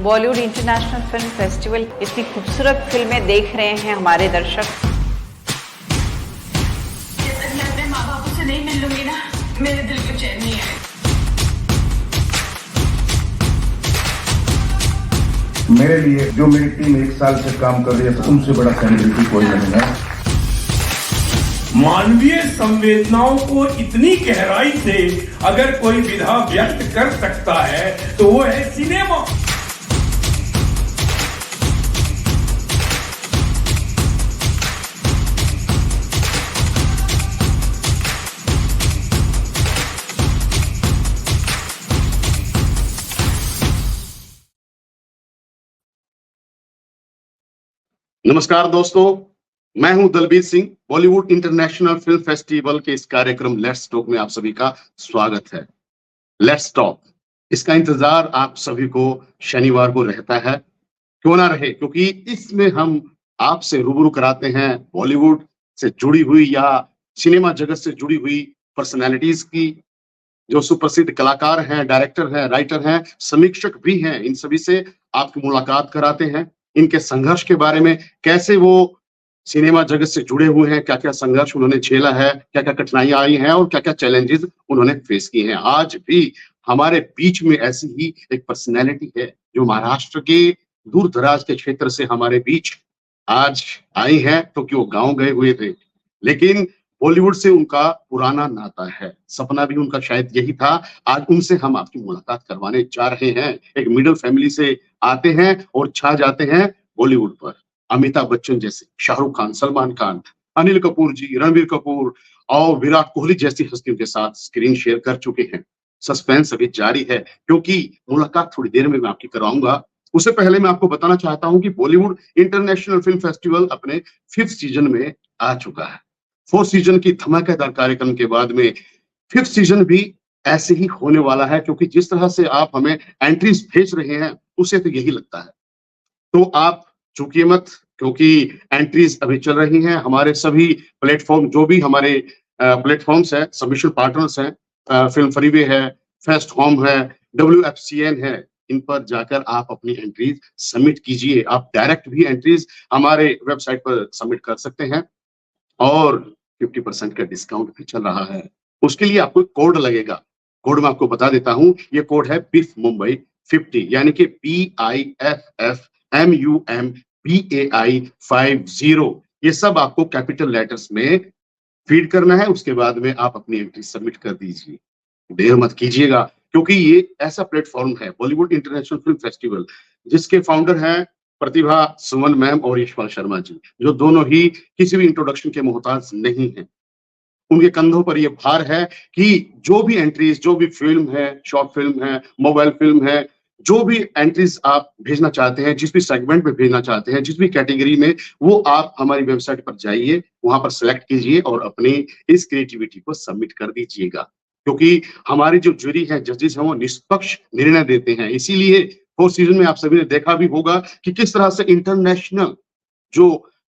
Bollywood international film festival, इतनी खूबसूरत फिल्में देख रहे हैं हमारे दर्शक। जब तक मैं अपने माँ बापों से नहीं मिल लूंगी ना, मेरे दिल को चैन नहीं आएगा। मेरे लिए जो मेरी टीम 1 साल से काम कर रही है, उनसे बड़ा सेलिब्रिटी कोई नहीं है। मानवीय संवेदनाओं को इतनी गहराई से अगर कोई विधा व्यक्त कर सकता है तो वो है सिनेमा। नमस्कार दोस्तों, मैं हूं Dalbir Singh. Bollywood international film festival के इस कार्यक्रम लेट्स टॉक में आप सभी का स्वागत है। लेट्स टॉक, इसका इंतजार आप सभी को शनिवार को रहता है, क्यों ना रहे, क्योंकि इसमें हम आपसे रूबरू कराते हैं बॉलीवुड से जुड़ी हुई या सिनेमा जगत से जुड़ी हुई पर्सनैलिटीज की, जो सुप्रसिद्ध कलाकार हैं, डायरेक्टर हैं, राइटर हैं, समीक्षक भी हैं। इन सभी से आपकी मुलाकात कराते हैं, इनके संघर्ष के बारे में, कैसे वो सिनेमा जगत से जुड़े हुए हैं, क्या-क्या संघर्ष उन्होंने झेला है, क्या-क्या कठिनाइयां आई हैं और क्या-क्या चैलेंजेस उन्होंने फेस किए हैं। आज भी हमारे बीच में ऐसी ही एक पर्सनैलिटी है जो महाराष्ट्र के दूर-दराज के क्षेत्र से हमारे बीच आज आई हैं, क्योंकि वो गाँव गए हुए थे। लेकिन बॉलीवुड से उनका पुराना नाता है, सपना भी उनका शायद यही था। आज उनसे हम आपकी मुलाकात करवाने जा रहे हैं। एक मिडिल फैमिली से आते हैं और छा जाते हैं बॉलीवुड पर। अमिताभ बच्चन जैसे, शाहरुख खान, सलमान खान, अनिल कपूर जी, रणबीर कपूर और विराट कोहली जैसी हस्तियों के साथ स्क्रीन शेयर कर चुके हैं। सस्पेंस अभी जारी है, क्योंकि मुलाकात थोड़ी देर में मैं आपकी करवाऊंगा। उससे पहले मैं आपको बताना चाहता हूं कि बॉलीवुड इंटरनेशनल फिल्म फेस्टिवल अपने 5th सीजन में आ चुका है। 4th सीजन की धमाकेदार कार्यक्रम के बाद में 5th सीजन भी ऐसे ही होने वाला है, क्योंकि जिस तरह से आप हमें एंट्रीज भेज रहे हैं, उसे तो यही लगता है। तो आप चूकिए मत, क्योंकि एंट्रीज अभी चल रही हैं। हमारे सभी प्लेटफॉर्म, जो भी हमारे प्लेटफॉर्म्स है, सबमिशन पार्टनर्स हैं, फिल्म फरीवे है, फेस्ट होम है, WFCN है, इन पर जाकर आप अपनी एंट्रीज सबमिट कीजिए। आप डायरेक्ट भी एंट्रीज हमारे वेबसाइट पर सबमिट कर सकते हैं और 50% का डिस्काउंट भी चल रहा है। उसके लिए आपको एक कोड लगेगा। कोड मैं आपको बता देता हूं, ये कोड है बिफ मुंबई 50, यानी कि BIFFMUMBAI 50। ये सब आपको कैपिटल लेटर्स में फीड करना है। उसके बाद में आप अपनी एंट्री सबमिट कर दीजिए। देर मत कीजिएगा, क्योंकि ये ऐसा प्लेटफॉर्म है बॉलीवुड इंटरनेशनल फिल्म फेस्टिवल, जिसके फाउंडर हैं प्रतिभा सुमन मैम और यशपाल शर्मा जी, जो दोनों ही किसी भी इंट्रोडक्शन के मोहताज नहीं है। उनके कंधों पर यह भार है कि जो भी एंट्रीज, जो भी फिल्म है, शॉर्ट फिल्म है, मोबाइल फिल्म है, जो भी एंट्रीज आप भेजना चाहते हैं, जिस भी सेगमेंट में भेजना चाहते हैं, जिस भी कैटेगरी में, वो आप हमारी वेबसाइट पर जाइए, वहां पर सेलेक्ट कीजिए और अपनी इस क्रिएटिविटी को सबमिट कर दीजिएगा। क्योंकि हमारी जो जूरी है, जजेस हैं, वो निष्पक्ष निर्णय देते हैं। इसीलिए 4th सीजन में आप सभी ने देखा भी होगा कि किस तरह से इंटरनेशनल जो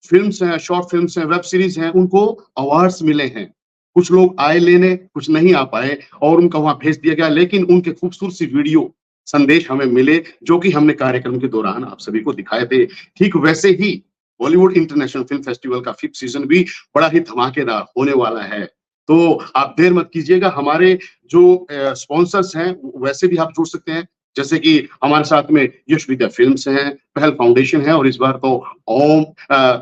फिल्म्स हैं, शॉर्ट फिल्म्स हैं, वेब सीरीज हैं, उनको अवार्ड्स मिले हैं। कुछ लोग आए लेने, कुछ नहीं आ पाए और उनका वहां भेज दिया गया, लेकिन उनके खूबसूरत सी वीडियो संदेश हमें मिले, जो कि हमने कार्यक्रम के दौरान आप सभी को दिखाए थे। ठीक वैसे ही बॉलीवुड इंटरनेशनल फिल्म फेस्टिवल का 5th सीजन भी बड़ा ही धमाकेदार होने वाला है। तो आप देर मत कीजिएगा। हमारे जो स्पॉन्सर्स हैं, वैसे भी आप जुड़ सकते हैं, जैसे कि हमारे साथ में यश विद्या फिल्म्स हैं, पहल फाउंडेशन है और इस बार तो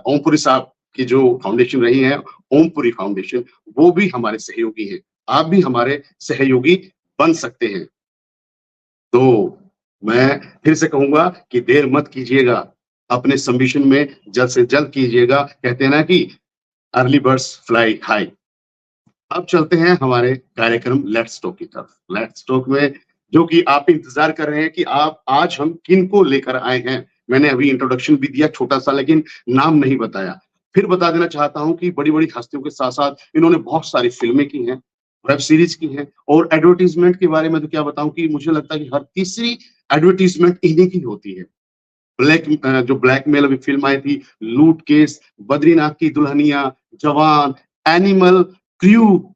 ओमपुरी साहब की जो फाउंडेशन रही है, ओमपुरी फाउंडेशन, वो भी हमारे सहयोगी हैं। आप भी हमारे सहयोगी बन सकते हैं। तो मैं फिर से कहूंगा कि देर मत कीजिएगा, अपने सबमिशन में जल्द से जल्द कीजिएगा। कहते हैं ना कि अर्ली बर्ड्स फ्लाई हाई। अब चलते हैं हमारे कार्यक्रम लेट्स टॉक की तरफ। लेट्स टॉक में जो कि आप इंतजार कर रहे हैं कि आप आज हम किन को लेकर आए हैं, मैंने अभी इंट्रोडक्शन भी दिया छोटा सा, लेकिन नाम नहीं बताया। फिर बता देना चाहता हूँ कि बड़ी-बड़ी हस्तियों के साथ-साथ इन्होंने बहुत सारी फ़िल्में की हैं, वेब सीरीज़ की हैं और एडवर्टाइज़मेंट के बारे में तो क्या बताऊँ कि मुझे लगता है कि हर तीसरी एडवर्टाइज़मेंट इन्हीं की होती है। जो ब्लैकमेल अभी फ़िल्म आई थी, लूट केस, बद्रीनाथ की दुल्हनिया, जवान, एनिमल, क्रू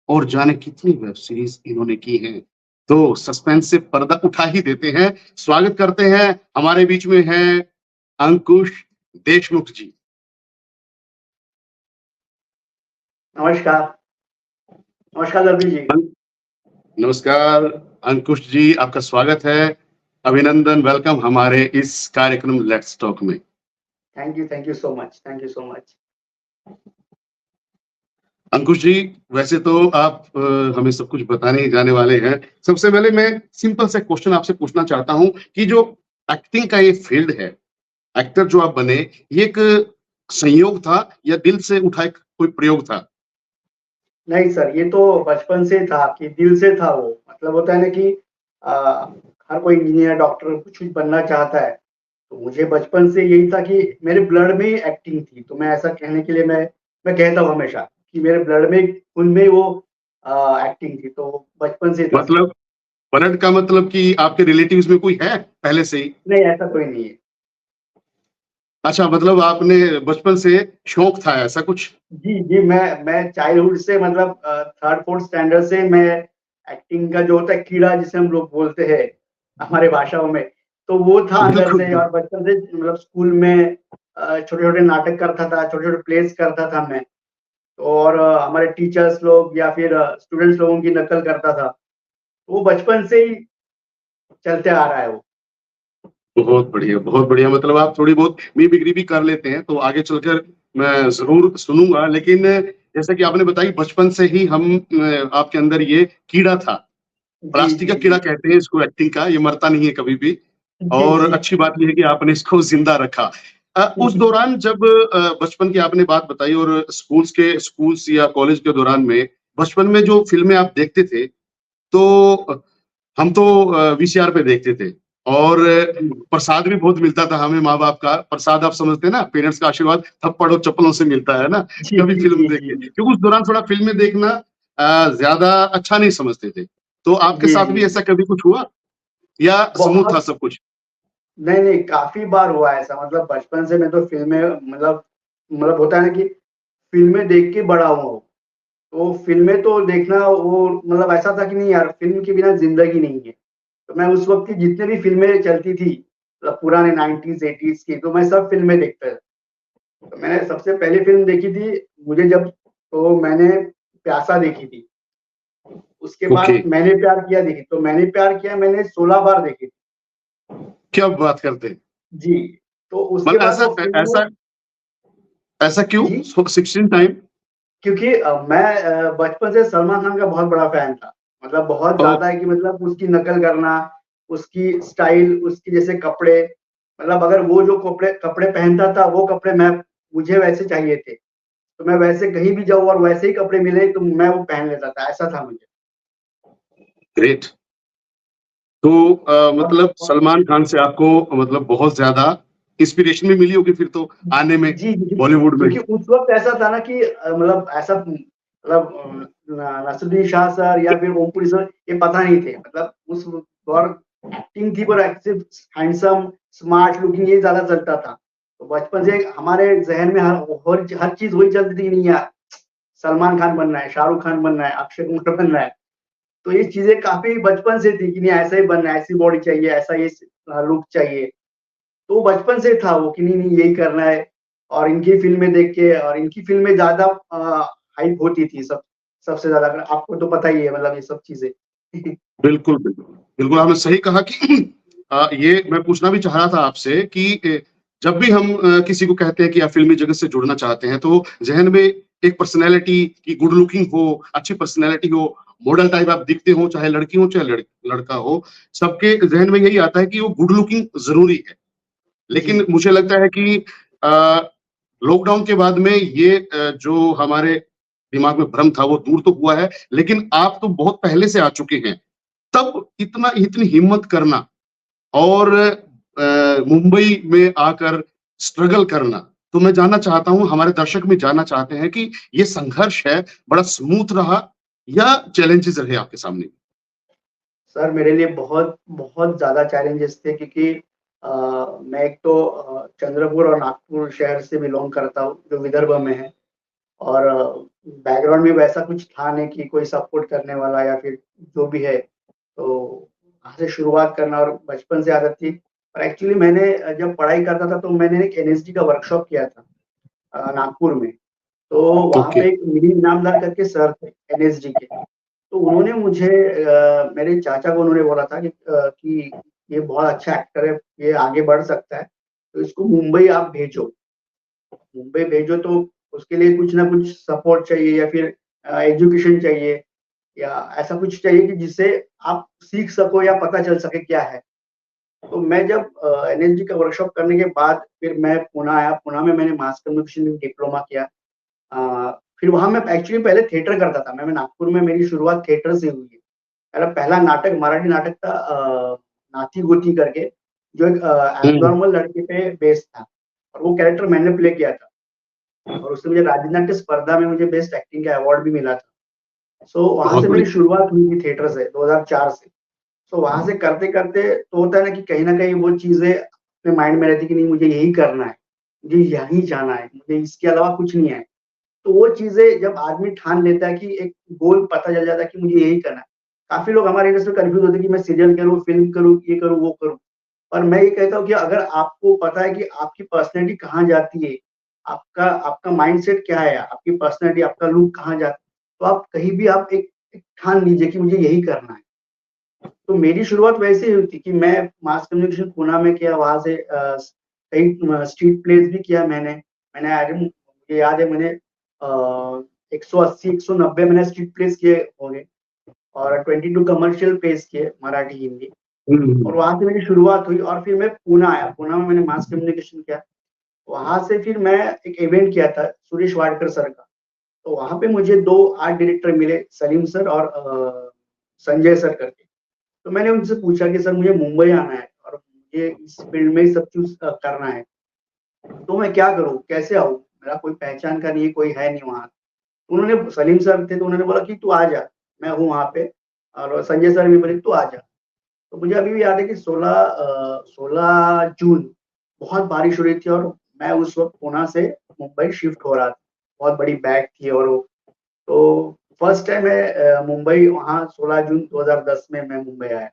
और जाने कितनी वेब सीरीज़ इन्होंने की हैं। तो सस्पेंस से पर्दा उठा ही देते हैं। स्वागत करते हैं, हमारे बीच में हैं अंकुश देशमुख जी। नमस्कार। नमस्कार दर्बी जी। नमस्कार अंकुश जी, आपका स्वागत है। अभिनंदन, वेलकम हमारे इस कार्यक्रम लेट्स टॉक में। Thank you so much, thank you so much. Ankush ji, वैसे तो आप हमें सब कुछ बताने ही जाने वाले हैं। सबसे पहले मैं सिंपल सा क्वेश्चन आपसे पूछना चाहता हूँ कि जो एक्टिंग का ये फील्ड है, एक्टर जो आप बने, ये एक संयोग था या दिल से उठा एक कोई प्रयोग था? नहीं सर, ये तो बचपन से था कि दिल से था वो। मतलब होता है ना कि अ, हर कोई इंजीनियर, डॉक्टर कुछ भी बनना चाहता है। तो मुझे बचपन से यही था कि मेरे ब्लड में ही एक्टिंग थी। तो मैं ऐसा कहने के लिए मैं कहता हूँ हमेशा कि मेरे ब्लड में, खून में वो एक्टिंग थी। तो बचपन से था सर। मतलब ब्लड का मतलब कि आपके रिलेटिव्स में कोई है पहले से ही? नहीं, ऐसा कोई नहीं है। अच्छा, मतलब आपने बचपन से शौक था ऐसा कुछ? जी, मैं चाइल्डहुड से मतलब 3rd-4th स्टैंडर्ड से मैं एक्टिंग का जो होता है कीड़ा जिसे हम लोग बोलते हैं हमारे भाषाओं में, तो वो था अंदर बिल्कुल, से। और बचपन से मतलब स्कूल में छोटे-छोटे नाटक करता था, छोटे-छोटे प्लेस करता था मैं। और हमारे टीचर्स लोग या फिर स्टूडेंट्स लोगों की नकल करता था। वो बचपन से ही चलते आ रहा है वो। बहुत बढ़िया, बहुत बढ़िया। मतलब आप थोड़ी बहुत मिमिक्री भी कर लेते हैं, तो आगे चलकर मैं ज़रूर सुनूँगा। लेकिन जैसा कि आपने बताई बचपन से ही आपके अंदर ये कीड़ा था। जी, प्लास्टिक का जी, कीड़ा जी। कहते हैं इसको एक्टिंग का, ये मरता नहीं है कभी भी जी, और जी। अच्छी बात ये है कि आपने इसको ज़िंदा रखा। उस दौरान जब बचपन की आपने बात बताई और स्कूल्स या कॉलेज के दौरान में, बचपन में जो फ़िल्में आप देखते थे, तो हम तो वीसीआर पे देखते थे और प्रसाद भी बहुत मिलता था हमें माँ-बाप का। प्रसाद आप समझते हैं ना, पेरेंट्स का आशीर्वाद थप्पड़ और चप्पलों से मिलता है ना, जी, कभी जी, फ़िल्म जी, देख जी, के। जी। क्योंकि उस दौरान थोड़ा फ़िल्में देखना ज़्यादा अच्छा नहीं समझते थे। तो आपके जी, साथ जी, भी जी। ऐसा कभी कुछ हुआ या स्मूथ था बहुत। सब कुछ? नहीं, काफ़ी बार हुआ है ऐसा। मतलब बचपन से मैं तो फ़िल्में मतलब होता है ना कि फ़िल्में देख के बड़ा हुआ हूँ। तो फ़िल्में तो देखना वो मतलब ऐसा था कि नहीं यार, फ़िल्म के बिना ज़िंदगी नहीं है। तो मैं उस वक़्त की जितनी भी फ़िल्में चलती थी, मतलब पुराने 90s 80s की, तो मैं सब फ़िल्में देखता था। तो मैंने सबसे पहली फ़िल्म देखी थी, मुझे जब तो मैंने प्यासा देखी थी। उसके ओके, बाद मैंने प्यार किया देखी, तो मैंने प्यार किया मैंने 16 बार देखी थी। क्या बात करते हैं? जी, तो उसके मतलब बाद ऐसा वो फ़िल्म। ऐसा ऐसा क्यों? जी। 16 टाइम? क्योंकि मैं बचपन से सलमान खान का बहुत बड़ा फ़ैन था। मतलब बहुत ओह! ज़्यादा है कि मतलब उसकी नकल करना, उसकी स्टाइल, उसके जैसे कपड़े, मतलब अगर वो जो कपड़े कपड़े पहनता था, वो कपड़े मुझे वैसे चाहिए थे। तो मैं वैसे कहीं भी जाऊँ और वैसे ही कपड़े मिले तो मैं वो पहन लेता था, ऐसा था मुझे। ग्रेट। तो और मतलब सलमान खान से आपको मतलब बहुत ज़्यादा इंस्पिरेशन भी मिली होगी फिर तो आने में जी, जी, बॉलीवुड में। क्योंकि उस वक़्त ऐसा था ना कि मतलब ऐसा मतलब नसीरुद्दीन शाह सर या फिर ओमपुरी सर ये पता नहीं थे। मतलब उस दौर एक्टिंग थी पर सिर्फ़ हैंडसम, स्मार्ट लुकिंग ये ज़्यादा चलता था। तो बचपन से हमारे ज़हन में हर चीज़ वही चलती थी कि नहीं यार, सलमान खान बनना है, शाहरुख खान बनना है, अक्षय कुमार बनना है। तो ये चीज़ें काफ़ी बचपन से थी कि नहीं ऐसा ही बनना है, ऐसी बॉडी चाहिए, ऐसा ये लुक चाहिए। तो बचपन से था वो कि नहीं यही करना है। और इनकी फ़िल्में देख के और इनकी फ़िल्में ज़्यादा हाइप होती थी सबसे ज़्यादा। अगर आपको तो पता ही है मतलब ये सब चीज़ें। बिल्कुल, बिल्कुल। बिल्कुल, आपने सही कहा कि ये मैं पूछना भी चाह रहा था आपसे कि जब भी हम किसी को कहते हैं कि आप फ़िल्मी जगत से जुड़ना चाहते हैं, तो ज़हन में एक पर्सनैलिटी की गुड लुकिंग हो, अच्छी पर्सनैलिटी हो, मॉडल टाइप आप दिखते हो, चाहे लड़की हो, चाहे लड़का हो, सबके ज़हन में यही आता है कि वो गुड लुकिंग ज़रूरी है। जी। लेकिन मुझे लगता है कि लॉकडाउन के बाद में ये जो हमारे दिमाग में भ्रम था वो दूर तो हुआ है, लेकिन आप तो बहुत पहले से आ चुके हैं। तब इतनी हिम्मत करना और मुंबई में आकर स्ट्रगल करना, तो मैं जानना चाहता हूं, हमारे दर्शक भी जानना चाहते हैं कि ये संघर्ष है बड़ा स्मूथ रहा या चैलेंजेस रहे आपके सामने? सर मेरे लिए बहुत बहुत ज्यादा चैलेंजेस थे क्योंकि मैं एक तो चंद्रपुर और नागपुर शहर से बिलोंग करता हूँ जो विदर्भ में है, और बैकग्राउंड में वैसा कुछ था नहीं कि कोई सपोर्ट करने वाला या फिर जो भी है, तो वहाँ से शुरुआत करना और बचपन से आदत थी। और एक्चुअली मैंने जब पढ़ाई करता था तो मैंने एक एनएसडी का वर्कशॉप किया था नागपुर में। तो वहाँ ओके। पे एक मिलिंद इनामदार करके सर थे एनएसडी के। तो उन्होंने मुझे मेरे चाचा को उन्होंने बोला था कि ये बहुत अच्छा एक्टर है, ये आगे बढ़ सकता है, तो इसको मुंबई आप भेजो। मुंबई भेजो तो उसके लिए कुछ ना कुछ सपोर्ट चाहिए या फिर एजुकेशन चाहिए या ऐसा कुछ चाहिए कि जिससे आप सीख सको या पता चल सके क्या है। तो मैं जब एनएसडी का वर्कशॉप करने के बाद फिर मैं पुणे आया। पुणे में मैंने मास कम्युनिकेशन में डिप्लोमा किया। फिर वहाँ मैं एक्चुअली पहले थिएटर करता था। मैं नागपुर में मेरी शुरुआत थिएटर से हुई है। मेरा पहला नाटक मराठी नाटक था नाती गोती करके, जो एक एब्नॉर्मल लड़के पे बेस्ड था, और वो कैरेक्टर मैंने प्ले किया था और उससे मुझे राज्य नाट्य स्पर्धा में मुझे बेस्ट एक्टिंग का अवार्ड भी मिला था। सो वहाँ बहुत से मेरी बढ़िया। शुरुआत हुई थी थिएटर से 2004 से। सो वहाँ से करते-करते तो होता है ना कि कहीं न कहीं वो चीज़ें अपने माइंड में रहती कि नहीं मुझे यही करना है, मुझे यहीं जाना है, मुझे इसके अलावा कुछ नहीं है। तो वो चीज़ें जब आदमी ठान लेता है कि एक गोल पता चल जाता है कि मुझे यही करना है। काफ़ी लोग हमारे इंडस्ट्री में कन्फ्यूज़ होते हैं कि मैं सीरियल करूँ, फ़िल्म करूँ, ये करूँ, वो करूँ। पर मैं ये कहता हूँ कि अगर आपको पता है कि आपकी पर्सनैलिटी कहाँ जाती है, आपका आपका माइंडसेट क्या है, आपकी पर्सनैलिटी, आपका लुक कहाँ जाता है, तो आप कहीं भी आप एक एक ठान लीजिए कि मुझे यही करना है। तो मेरी शुरुआत वैसे ही हुई थी कि मैं मास कम्युनिकेशन पुणे में किया, वहाँ से कई स्ट्रीट प्लेस भी किया मैंने। मैंने आज मुझे याद है मैंने 180-190 मैंने स्ट्रीट प्लेस किए होंगे और 22 कमर्शियल प्लेस किए मराठी, हिंदी। और वहाँ से मेरी शुरुआत हुई और फिर मैं पुणे आया। पुणे में मैंने मास कम्युनिकेशन किया। वहाँ से फिर मैं एक इवेंट किया था सुरेश वाडकर सर का। तो वहाँ पे मुझे 2 आर्ट डायरेक्टर मिले, सलीम सर और संजय सर करके। तो मैंने उनसे पूछा कि सर मुझे मुंबई आना है और मुझे इस फील्ड में ही सब चीज़ करना है। तो मैं क्या करूँ? कैसे आऊँ? मेरा कोई पहचान का नहीं है, कोई है नहीं वहाँ। उन्होंने सलीम सर थे तो उन्होंने बोला कि तू आ जा, मैं हूँ वहाँ पे, और संजय सर भी बोले तू आ जा। तो मुझे अभी भी याद है कि 16 जून बहुत बारिश हो रही थी और मैं उस वक़्त पुणे से मुंबई शिफ्ट हो रहा था। बहुत बड़ी बैग थी और वो, तो फर्स्ट टाइम मैं मुंबई वहाँ 16 जून 2010 में मैं मुंबई आया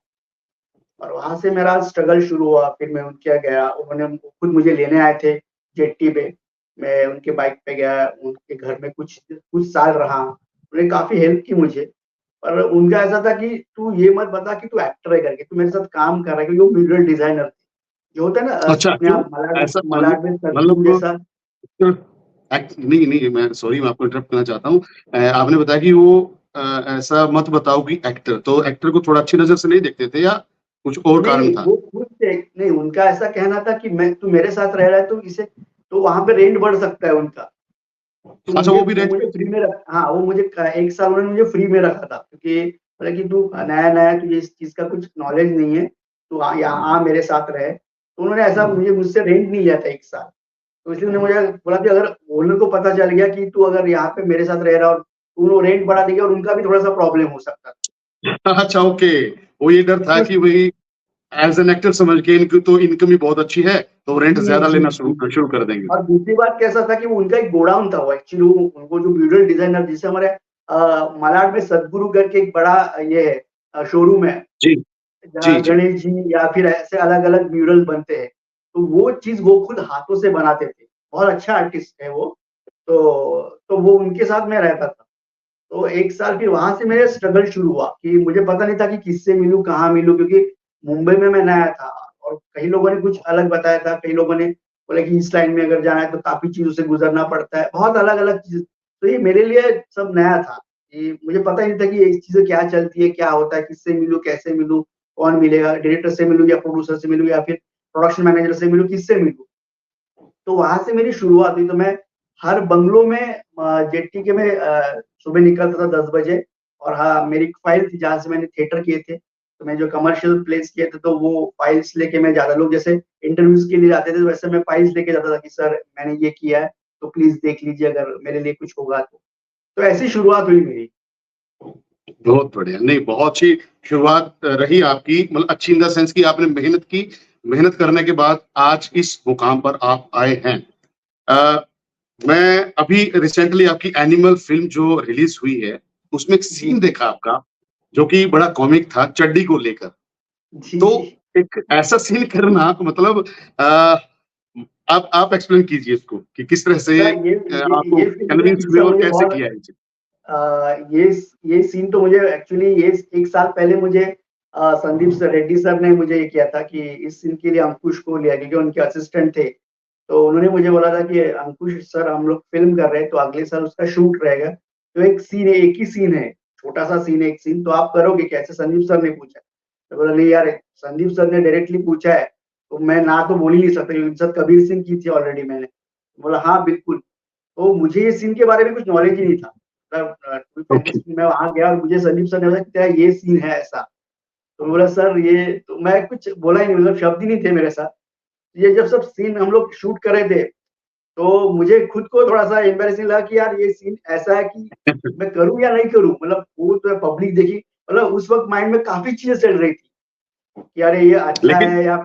और वहाँ से मेरा स्ट्रगल शुरू हुआ। फिर मैं उनके यहाँ गया, उन्होंने खुद मुझे लेने आए थे जेट्टी पे। मैं उनके बाइक पे गया, उनके घर में कुछ कुछ साल रहा। उन्होंने काफ़ी हेल्प की मुझे। पर उनका ऐसा था कि तू ये मत बता कि तू एक्टर है करके, तू मेरे साथ काम कर रहा है, क्योंकि वो म्यूजिक डिजाइनर थे। जो होता है ना अच्छा, अपने क्यों आप मलाड ऐसा? मलाड में सद्गुरु मतलब जैसा। नहीं नहीं, मैं सॉरी, मैं आपको इंटरप्ट करना चाहता हूँ। आपने बताया कि वो ऐसा मत बताओ कि एक्टर, तो एक्टर को थोड़ा अच्छी नजर से नहीं देखते थे या कुछ और कारण नहीं, था? वो खुद से नहीं, उनका ऐसा कहना था कि मैं तू मेरे साथ रह रहा है तो इसे, तो वहाँ पे रेंट बढ़ सकता है उनका। तो अच्छा, मुझे वो भी वो रेंट मुझे पे फ्री थे? में रख हाँ, वो मुझे 1 साल उन्होंने मुझे फ्री में रखा था क्योंकि बोले कि तू नया-नया, तुझे इस चीज़ का कुछ नॉलेज नहीं है, तू यहाँ आ मेरे साथ रह। तो उन्होंने ऐसा मुझसे रेंट नहीं लिया था 1 साल। तो इसलिए उन्होंने मुझे बोला कि अगर ओनर को पता चल गया कि तू अगर यहाँ पे मेरे साथ रह रहा, और वो रेंट बढ़ा देंगे और उनका भी थोड़ा-सा प्रॉब्लम हो सकता था। अच्छा, ओके। वो ये डर था कि वही एज एन एक्टर समझ के इनकी तो इनकम ही बहुत अच्छी है, तो रेंट जी, ज्यादा जी, लेना जी। शुरू कर देंगे। और दूसरी बात कैसा था कि वो उनका एक गोडाउन था, वो एक्चुअली वो जो म्यूरल डिजाइनर, जिसे हमारे मलाड में सद्गुरु करके एक बड़ा ये है शोरूम है, जी जी जहाँ जी। गणेश जी या फिर ऐसे अलग-अलग म्यूरल बनते हैं। तो वो चीज़ वो खुद हाथों से बनाते थे। बहुत अच्छा आर्टिस्ट है वो। तो वो उनके साथ मैं रहता था। तो 1 साल फिर वहाँ से मेरा स्ट्रगल शुरू हुआ कि मुझे पता नहीं था कि किससे मिलूँ, कहाँ मिलूँ, क्योंकि मुंबई में मैं नया था और कई लोगों ने कुछ अलग बताया था, कई लोगों ने बोला कि इस लाइन में अगर जाना है तो काफ़ी चीज़ों से गुज़रना पड़ता है, बहुत अलग-अलग चीज़। तो ये मेरे लिए सब नया था। ये मुझे पता ही नहीं था कि ये चीज़ें क्या चलती है, क्या होता है, किससे मिलूँ, कैसे मिलूँ, कौन मिलेगा, डायरेक्टर से मिलूँ या प्रोड्यूसर से मिलूँ या फिर प्रोडक्शन मैनेजर से मिलूँ, किससे मिलूँ? तो वहाँ से मेरी शुरुआत हुई। तो मैं हर बंगलो में जेट्टी के में सुबह निकलता था 10 बजे, और हाँ, मेरी एक फाइल थी जहाँ से मैंने थिएटर किए थे। तो मैं जो कमर्शियल प्लेस किए थे तो वो फाइल्स लेके मैं जाता, लोग जैसे इंटरव्यूज के लिए जाते थे वैसे मैं फाइल्स लेके जाता था कि सर मैंने ये किया है तो प्लीज देख लीजिए अगर मेरे लिए कुछ होगा तो ऐसी शुरुआत हुई मेरी। बहुत बढ़िया, नहीं बहुत अच्छी शुरुआत रही आपकी, मतलब अच्छी इन द सेंस कि आपने मेहनत की, मेहनत करने के बाद आज इस मुकाम पर आप आए हैं। मैं अभी रिसेंटली आपकी एनिमल फिल्म जो रिलीज हुई है उसमें एक सीन देखा आपका जो कि बड़ा कॉमिक था, चड्डी को लेकर। जी तो एक ऐसा सीन करना मतलब आप एक्सप्लेन कीजिए इसको कि किस तरह से सर आपको ये फिल्म कन्विंस हुए और मुझे कैसे बहुत किया है इसे? ये सीन तो मुझे एक्चुअली ये 1 साल पहले मुझे संदीप सर रेड्डी सर ने मुझे ये किया था कि इस सीन के लिए अंकुश को लिया क्योंकि उनके असिस्टेंट थे। तो उन्होंने मुझे बोला था कि अंकुश सर हम लोग फिल्म कर रहे हैं तो अगले साल उसका शूट रहेगा। तो एक सीन है, एक ही सीन है, छोटा-सा सीन है, एक सीन तो आप करोगे क्या? ऐसे संदीप सर ने पूछा। तो बोला नहीं यार संदीप सर ने डायरेक्टली पूछा है तो मैं ना तो बोल ही नहीं सकता क्योंकि उनके साथ कबीर सिंह की थी ऑलरेडी मैंने। बोला हाँ बिल्कुल। तो मुझे ये सीन के बारे में कुछ नॉलेज ही नहीं था। ओके। मैं वहाँ गया और मुझे संदीप सर ने बोला कि तेरा ये सीन है ऐसा। तो बोला सर ये तो मैं कुछ बोला ही नहीं, मतलब शब्द ही नहीं थे मेरे साथ। ये जब सब सीन हम लोग शूट कर रहे थे तो मुझे खुद को थोड़ा-सा एम्बैरेसिंग लगा कि यार ये सीन ऐसा है कि मैं करूँ या नहीं करूँ? मतलब वो तो पब्लिक देखी, मतलब उस वक़्त माइंड में काफ़ी चीज़ें चल रही थी कि अरे ये अच्छा लेकिन है या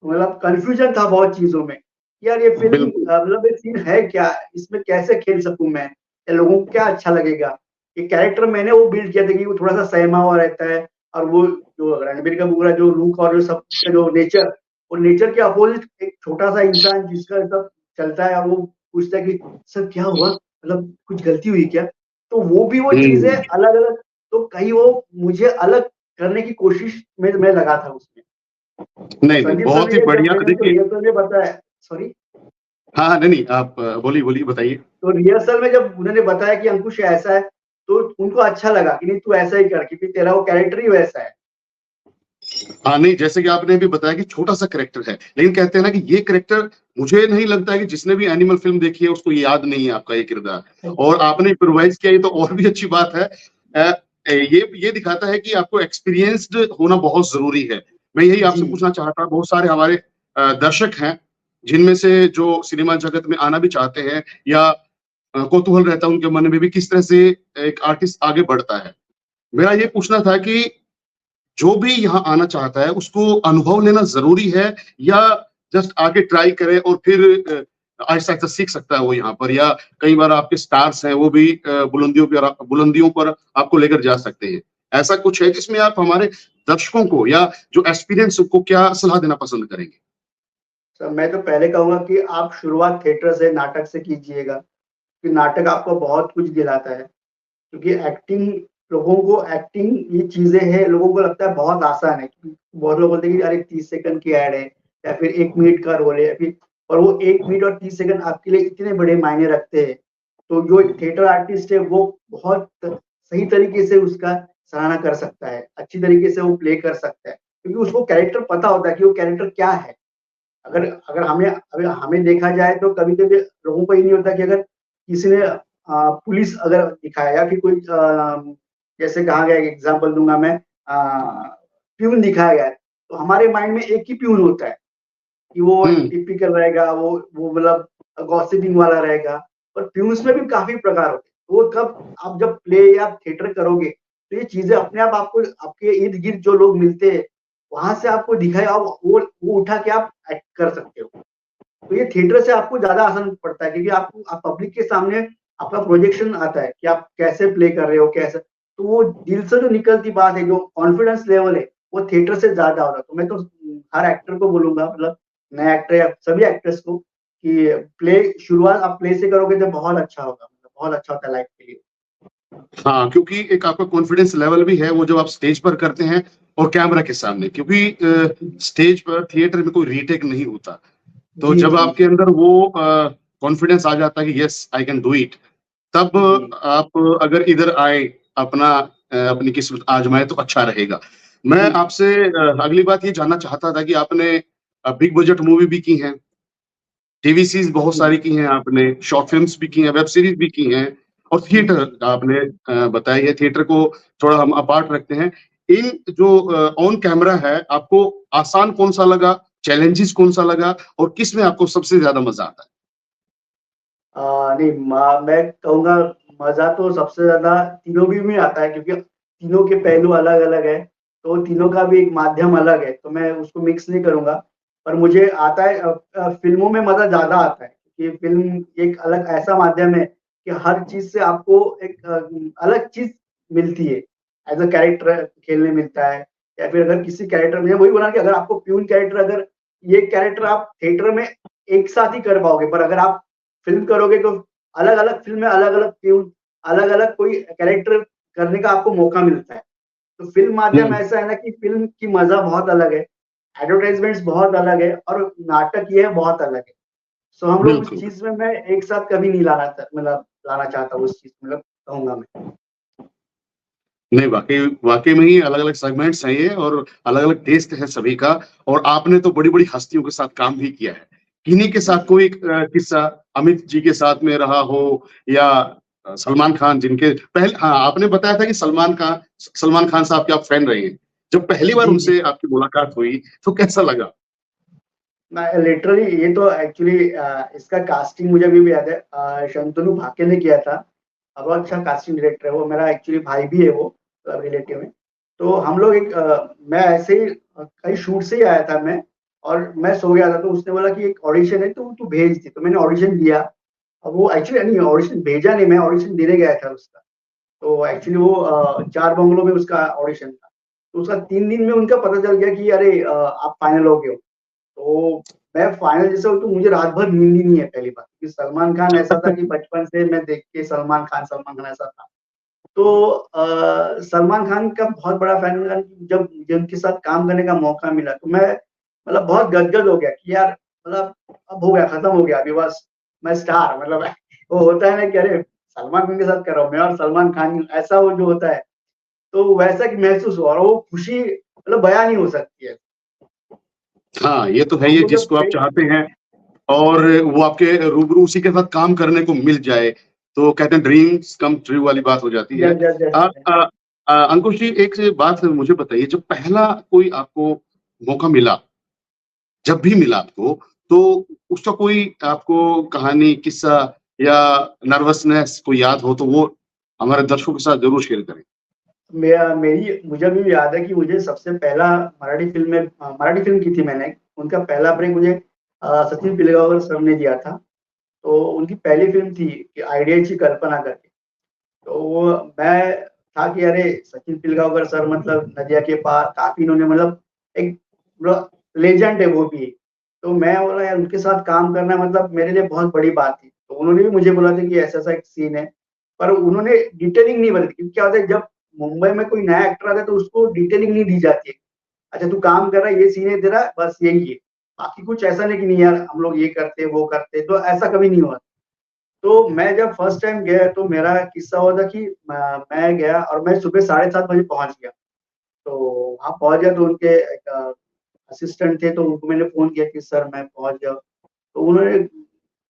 मतलब कन्फ्यूजन था बहुत चीज़ों में। कि यार ये फ़िल्म बिल्कुल, मतलब ये सीन है क्या? इसमें कैसे खेल सकूँ मैं? या लोगों को क्या अच्छा लगेगा? ये कैरेक्टर मैंने वो बिल्ड किया था कि वो थोड़ा-सा सहमा हुआ रहता है और वो जो रणबीर कपूर का जो लुक और जो सब जो नेचर, वो नेचर के अपोज़िट एक छोटा-सा इंसान जिसका सब चलता है और वो पूछता है कि सर क्या हुआ? मतलब कुछ गलती हुई क्या? तो वो भी वो चीज़ें हुँ, अलग-अलग, तो कहीं वो मुझे अलग करने की कोशिश में मैं लगा था उसमें। तो नहीं, नहीं, संदीप सर बहुत ने ही ये जब बढ़िया मैंने उनको देखिए। रिहर्सल में बताया, सॉरी, हाँ, हाँ, नहीं, नहीं, आप बोलिए, बोलिए, बताइए। तो रिहर्सल में जब उन्होंने बताया कि अंकुश ऐसा है, तो उनको अच्छा लगा कि नहीं तू ऐसा ही कर क्योंकि तेरा वो कैरेक्टर ही वैसा है। हाँ, नहीं, जैसे कि आपने भी बताया कि छोटा-सा कैरेक्टर है, लेकिन कहते हैं ना कि ये कैरेक्टर मुझे नहीं लगता है कि जिसने भी एनिमल फ़िल्म देखी है उसको याद नहीं है आपका ये किरदार, और आपने इम्प्रोवाइज़ किया ये तो और भी अच्छी बात है। ये दिखाता है कि आपको एक्सपीरियंस्ड होना बहुत ज़रूरी है। मैं यही आपसे जी, पूछना चाहता, बहुत सारे हमारे दर्शक हैं, जिनमें से जो सिनेमा जगत में आना भी चाहते हैं या कौतूहल रहता है उनके मन में भी किस तरह से एक आर्टिस्ट आगे बढ़ता है। मेरा ये पूछना था कि जो भी यहाँ आना चाहता है उसको अनुभव लेना ज़रूरी है या जस्ट आके ट्राई करे और फिर आहिस्ता-आहिस्ता सीख सकता है वो यहाँ पर, या कई बार आपके स्टार्स हैं वो भी बुलंदियों पर आपको लेकर जा सकते हैं। ऐसा कुछ है जिसमें आप हमारे दर्शकों को या जो एक्सपीरियंस को क्या सलाह देना पसंद करेंगे? सर मैं तो पहले कहूँगा कि आप शुरुआत थिएटर से, नाटक से कीजिएगा, कि नाटक आपको बहुत कुछ दिलाता है। क्योंकि एक्टिंग, लोगों को एक्टिंग ये चीज़ें हैं, लोगों को लगता है बहुत आसान है। बहुत लोग बोलते हैं कि अरे 30 सेकंड की एड है या फिर 1 मिनट का रोल है या फिर, और वो 1 मिनट और 30 सेकंड आपके लिए इतने बड़े मायने रखते हैं। तो जो एक थिएटर आर्टिस्ट है वो बहुत सही तरीके से उसका सराहना कर सकता है, अच्छी तरीके से वो प्ले कर सकता है। क्योंकि उसको कैरेक्टर पता होता है कि वो कैरेक्टर क्या है। अगर अगर हमें देखा जाए तो कभी-कभी लोगों को ये नहीं होता कि अगर किसी ने पुलिस अगर दिखाया या फिर कोई जैसे कहा गया, एक एग्ज़ाम्पल दूँगा मैं, प्यून दिखाया गया है, तो हमारे माइंड में एक ही प्यून होता है कि वो हुँ, टिपिकल रहेगा, वो मतलब गॉसिपिंग वाला रहेगा। पर प्यून्स में भी काफ़ी प्रकार होते हैं। तो वो कब आप जब प्ले या थिएटर करोगे, तो ये चीज़ें अपने आप आपको आपके इर्द-गिर्द जो लोग मिलते हैं, वहाँ से आपको दिखाई और वो उठा के आप एक्ट कर सकते हो। तो ये थिएटर से आपको ज़्यादा आसान पड़ता है क्योंकि आपको आप पब्लिक के सामने आपका प्रोजेक्शन आता है कि आप कैसे प्ले कर रहे हो, कैसे, तो वो दिल से जो निकलती बात है, जो कॉन्फिडेंस लेवल है, वो थिएटर से ज़्यादा होता है। तो मैं तो हर एक्टर को बोलूँगा, मतलब नए एक्टर या सभी एक्टर्स को, कि शुरुआत आप प्ले से करोगे तो बहुत अच्छा होगा, मतलब बहुत अच्छा होता है लाइफ के लिए। हाँ, क्योंकि एक आपका कॉन्फिडेंस लेवल भी है वो जब आप स्टेज पर करते हैं और कैमरा के सामने, क्योंकि स्टेज पर थिएटर में कोई रीटेक नहीं होता। तो जी, जब जी, आपके अंदर वो कॉन्फिडेंस आ जाता है कि yes I can do it, तब जी, आप अगर इधर आए, अपनी किस्मत आजमाए तो अच्छा रहेगा। मैं जी, आपसे अगली बात ये जानना चाहता था कि आपने बिग बजट मूवी भी की हैं, टीवी सीरीज़ बहुत जी, सारी की हैं आपने, शॉर्ट फ़िल्म्स भी की हैं, वेब सीरीज़ भी की हैं और जी, थिएटर जी, आपने बताई है, थिएटर को थोड़ा हम अपार्ट रखते हैं। इन जो ऑन कैमरा है, आपको आसान कौन सा लगा, चैलेंजेस कौन सा लगा, और किस में आपको सबसे ज्यादा मजा आता है? नहीं, मैं कहूँगा मजा तो सबसे ज्यादा तीनों भी आता है, क्योंकि तीनों के पहलू अलग अलग है, तो तीनों का भी एक माध्यम अलग है, तो मैं उसको मिक्स नहीं करूंगा। पर मुझे आता है फिल्मों में मजा ज्यादा आता है, क्योंकि फिल्म एक अलग ऐसा माध्यम है कि हर चीज से आपको एक अलग चीज मिलती है। एज अ कैरेक्टर खेलने मिलता है, या फिर अगर किसी कैरेक्टर में, वही बोला कि अगर आपको प्यून कैरेक्टर, अगर ये कैरेक्टर आप थिएटर में एक साथ ही कर पाओगे, पर अगर आप फिल्म करोगे तो अलग अलग फिल्म में अलग अलग प्यून, अलग अलग कोई कैरेक्टर करने का आपको मौका मिलता है। तो फिल्म माध्यम ऐसा है ना कि फिल्म की मजा बहुत अलग है, एडवर्टाइजमेंट्स बहुत अलग है, और नाटक ये है बहुत अलग है। सो हम लोग उस बिल्कुल। चीज में मैं एक साथ कभी नहीं मतलब लाना चाहता हूँ उस चीज, मतलब कहूंगा मैं। नहीं, वाकई वाकई में ही अलग अलग सेगमेंट्स हैं ये, और अलग अलग टेस्ट है सभी का। और आपने तो बड़ी बड़ी हस्तियों के साथ काम भी किया है। किन्हीं के साथ कोई किस्सा अमित जी के साथ में रहा हो, या सलमान खान, जिनके पहले, हाँ, आपने बताया था कि सलमान खान साहब के आप फैन रहे हैं। जब पहली बार जी जी। उनसे आपकी मुलाकात हुई तो कैसा लगा? मैं लिटरली, ये तो एक्चुअली इसका कास्टिंग मुझे अभी भी याद है, शंतनु भाके ने किया था। बहुत अच्छा कास्टिंग डायरेक्टर है वो, मेरा एक्चुअली भाई भी है वो, रिलेटिव में। तो हम लोग मैं ऐसे ही कहीं शूट से ही आया था मैं, और मैं सो गया था, तो उसने बोला कि एक ऑडिशन है, तो तू भेज दी। तो मैंने ऑडिशन दिया। अब वो एक्चुअली नहीं, ऑडिशन भेजा नहीं, मैं ऑडिशन देने गया था उसका। तो एक्चुअली वो चार बंगलों में उसका ऑडिशन था। तो उसका 3 दिन में उनका पता चल गया कि अरे आप फाइनल हो गए हो। तो मैं फाइनल जैसे हूँ, तो मुझे रात भर नींद ही नहीं है पहली बात, क्योंकि सलमान खान ऐसा था कि बचपन से मैं देख के सलमान खान ऐसा था। तो सलमान खान का बहुत बड़ा फैन था। जब मुझे उनके साथ काम करने का मौका मिला, तो मैं मतलब बहुत गदगद हो गया कि यार, मतलब अब हो गया, खत्म हो गया, अभी बस मैं स्टार, मतलब वो होता है ना कि अरे सलमान खान के साथ कर रहा हूँ मैं, और सलमान खान, ऐसा वो जो होता है, तो वैसा कि महसूस हुआ, और वो खुशी मतलब बयां नहीं हो सकती है। हाँ, ये तो है, ये हमको जब जिसको आप चाहते हैं और वो आपके रूबरू उसी के साथ काम करने को मिल जाए, तो कहते हैं ड्रीम्स कम ट्रू वाली बात हो जाती है। जज जज जज अंकुश जी, एक बात मुझे बताइए, जब पहला कोई आपको मौका मिला, जब भी मिला आपको, तो उसका कोई आपको कहानी, किस्सा या नर्वसनेस कोई याद हो तो वो हमारे दर्शकों के साथ जरूर शेयर करें। मेरी मुझे अभी भी याद है कि मुझे सबसे पहला मराठी फिल्म की थी मैंने। उनका पहला ब्रेक मुझे सचिन पिलगांवकर सर ने दिया था। तो उनकी पहली फिल्म थी कि आयडियाची कल्पना करके। तो वो मैं था कि अरे सचिन पिलगांवकर सर, मतलब नदिया के पार, काफी इन्होंने मतलब एक लेजेंड है वो भी। तो मैं बोला यार, उनके साथ काम करना मतलब मेरे लिए बहुत बड़ी बात थी। तो उन्होंने भी मुझे बोला था कि ऐसा-ऐसा एक सीन है, पर उन्होंने डिटेलिंग नहीं बताई, क्योंकि क्या होता है जब मुंबई में कोई नया एक्टर आता है तो उसको डिटेलिंग नहीं दी जाती है। अच्छा तू काम कर रहा है, ये सीन है तेरा, बस यही है। बाकी कुछ ऐसा नहीं कि नहीं यार हम लोग ये करते, वो करते, तो ऐसा कभी नहीं हुआ। तो मैं जब फर्स्ट टाइम गया, तो मेरा किस्सा हुआ था कि मैं गया और मैं सुबह 7:30 बजे पहुँच गया। तो वहाँ पहुँच गया, तो उनके एक असिस्टेंट थे, तो उनको मैंने फ़ोन किया कि सर मैं पहुँच गया। तो उन्होंने,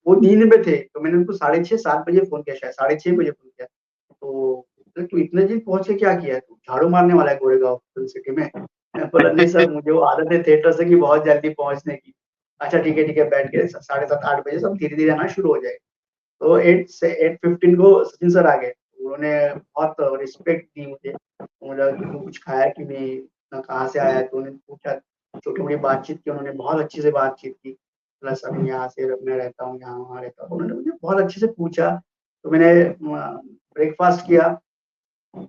वो नींद में थे, तो मैंने उनको 6:30-7 बजे फ़ोन किया, शायद 6:30 बजे फ़ोन किया। तो बोले, "तू इतने जल्दी पहुँच के क्या किया है? तू झाड़ू मारने वाला है गोरेगाँव फिल्म सिटी में?" मैं बोला, "नहीं सर, मुझे वो आदत है थिएटर से कि बहुत जल्दी पहुँचने की।" "अच्छा ठीक है, बैठ के 7:30-8 बजे सब धीरे-धीरे आना शुरू हो जाएगा।" तो 8 से 8:15 को सचिन सर आ गए। उन्होंने बहुत रिस्पेक्ट दी मुझे। बोला कि तू कुछ खाया कि नहीं? कहाँ से आया है? तो उन्होंने पूछा, छोटी-मोटी बातचीत की उन्होंने, बहुत अच्छे से बातचीत की। बोला सर यहाँ से मैं रहता हूँ, यहाँ-वहाँ रहता हूँ। उन्होंने मुझे बहुत अच्छे से पूछा। तो मैंने ब्रेकफ़ास्ट किया।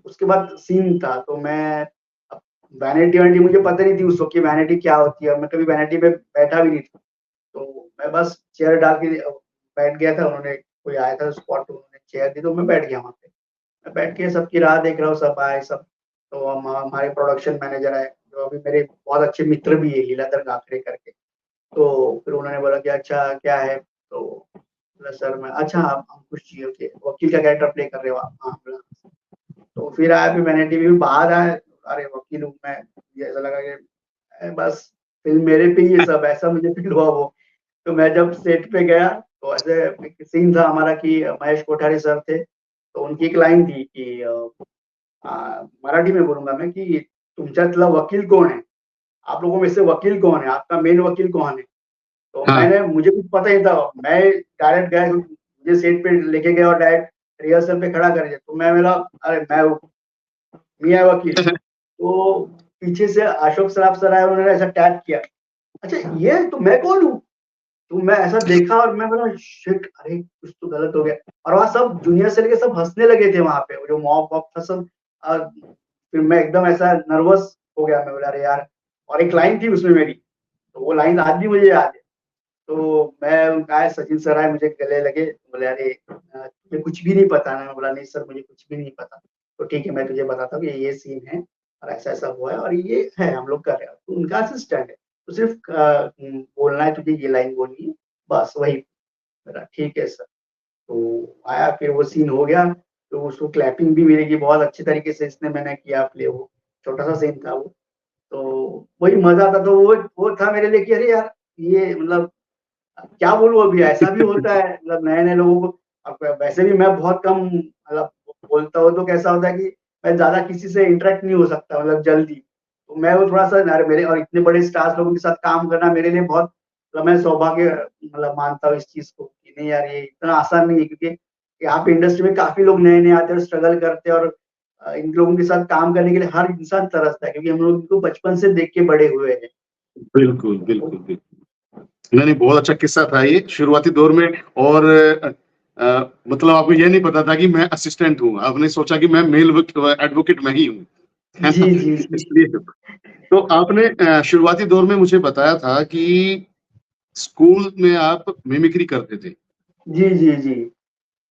उसके बाद सीन था, तो मैं अब वैनिटी-वैनिटी मुझे पता नहीं थी उस वक़्त कि वैनिटी क्या होती है। मैं कभी वैनिटी में बैठा भी नहीं था। तो मैं बस चेयर डाल के बैठ गया था। उन्होंने, कोई आया था स्पॉट, तो उन्होंने चेयर दी, तो मैं बैठ गया वहाँ पे। मैं बैठ के सबकी राह देख रहा हूँ, सब आए सब। तो हमारे प्रोडक्शन मैनेजर आए, जो अभी मेरे बहुत अच्छे मित्र भी है, लीलाधर गाकरे करके। तो फिर उन्होंने बोला कि अच्छा क्या है? तो बोला सर मैं, अच्छा आप अंकुश जी हो के वकील का कैरेक्टर प्ले कर रहे हो आप? हाँ, बोला। तो फिर आया, फिर मैंने टीवी में बाहर आया, अरे वकील हूँ मैं। मुझे ऐसा लगा कि बस फिल्म मेरे पे ही है सब, ऐसा मुझे फील हुआ वो। तो मैं जब सेट पे गया, तो ऐसे एक सीन था हमारा कि महेश कोठारी सर थे। तो उनकी एक लाइन थी कि मराठी में बोलूँगा मैं कि तुमच्यातला वकील कौन है, आप लोगों में से वकील कौन है, आपका मेन वकील कौन है। तो हाँ। मुझे कुछ पता ही था, मैं डायरेक्ट गया, मुझे सेट पे लेके गया और डायरेक्ट रिहर्सल पे खड़ा कर दिया। तो मैं मेरा अरे मैं मियाँ वकील। तो पीछे से अशोक सराफ सर आए, उन्होंने ऐसा टैप किया, अच्छा ये तो मैं कौन हूँ। तो मैं ऐसा देखा और मैं बोला शिट, अरे कुछ तो गलत हो गया। और वहाँ सब जूनियर से लेके सब हंसने लगे थे वहां पे, वो जो मॉब वॉब था सब। फिर मैं एकदम ऐसा नर्वस हो गया, मैं बोला अरे यार। और एक लाइन थी उसमें मेरी, तो वो लाइन आज भी मुझे याद है। तो मैं उनका आए, सचिन सर आए, मुझे गले लगे, बोले अरे तुम्हें कुछ भी नहीं पता ना। मैं बोला नहीं सर, मुझे कुछ भी नहीं पता। तो ठीक है, मैं तुझे बताता हूँ ये सीन है और ऐसा ऐसा हुआ है और ये है, हम लोग कर रहे हैं। तो उनका असिस्टेंट है, तो सिर्फ बोलना है तुझे, ये लाइन बोलनी है, बस वही। मेरा ठीक है सर। तो आया, फिर वो सीन हो गया। तो उसको क्लैपिंग भी मेरे की बहुत अच्छे तरीके से इसने मैंने किया प्ले। वो छोटा सा सीन था वो। तो वही मजा था। तो वो था मेरे लिए कि अरे यार, ये मतलब क्या बोलूं, अभी ऐसा भी होता है, मतलब नए नए लोगों को। अब वैसे भी मैं बहुत कम मतलब बोलता हूँ, तो कैसा होता है कि मैं ज्यादा किसी से इंटरेक्ट नहीं हो सकता, मतलब जल्दी। तो मैं वो थोड़ा सा अरे मेरे और इतने बड़े स्टार्स लोगों के साथ काम करना मेरे लिए बहुत, मतलब मैं सौभाग्य मतलब मानता हूँ इस चीज को कि नहीं यार, ये इतना आसान नहीं है। क्योंकि यहाँ पे इंडस्ट्री में काफी लोग नए नए आते हैं और स्ट्रगल करते हैं, और इन लोगों के साथ काम करने के लिए हर इंसान तरसता है, क्योंकि हम लोग इनको बचपन से देख के बड़े हुए हैं। बिल्कुल, बिल्कुल, बिल्कुल। नहीं, नहीं, बहुत अच्छा किस्सा था ये शुरुआती दौर में। और मतलब आपको ये नहीं पता था कि मैं असिस्टेंट हूँ, आपने सोचा कि मैं मेल एडवोकेट मैं ही हूँ, है जी ना? जी जी इसलिए तो आपने शुरुआती दौर में मुझे बताया था कि स्कूल में आप मिमिक्री करते थे, जी जी जी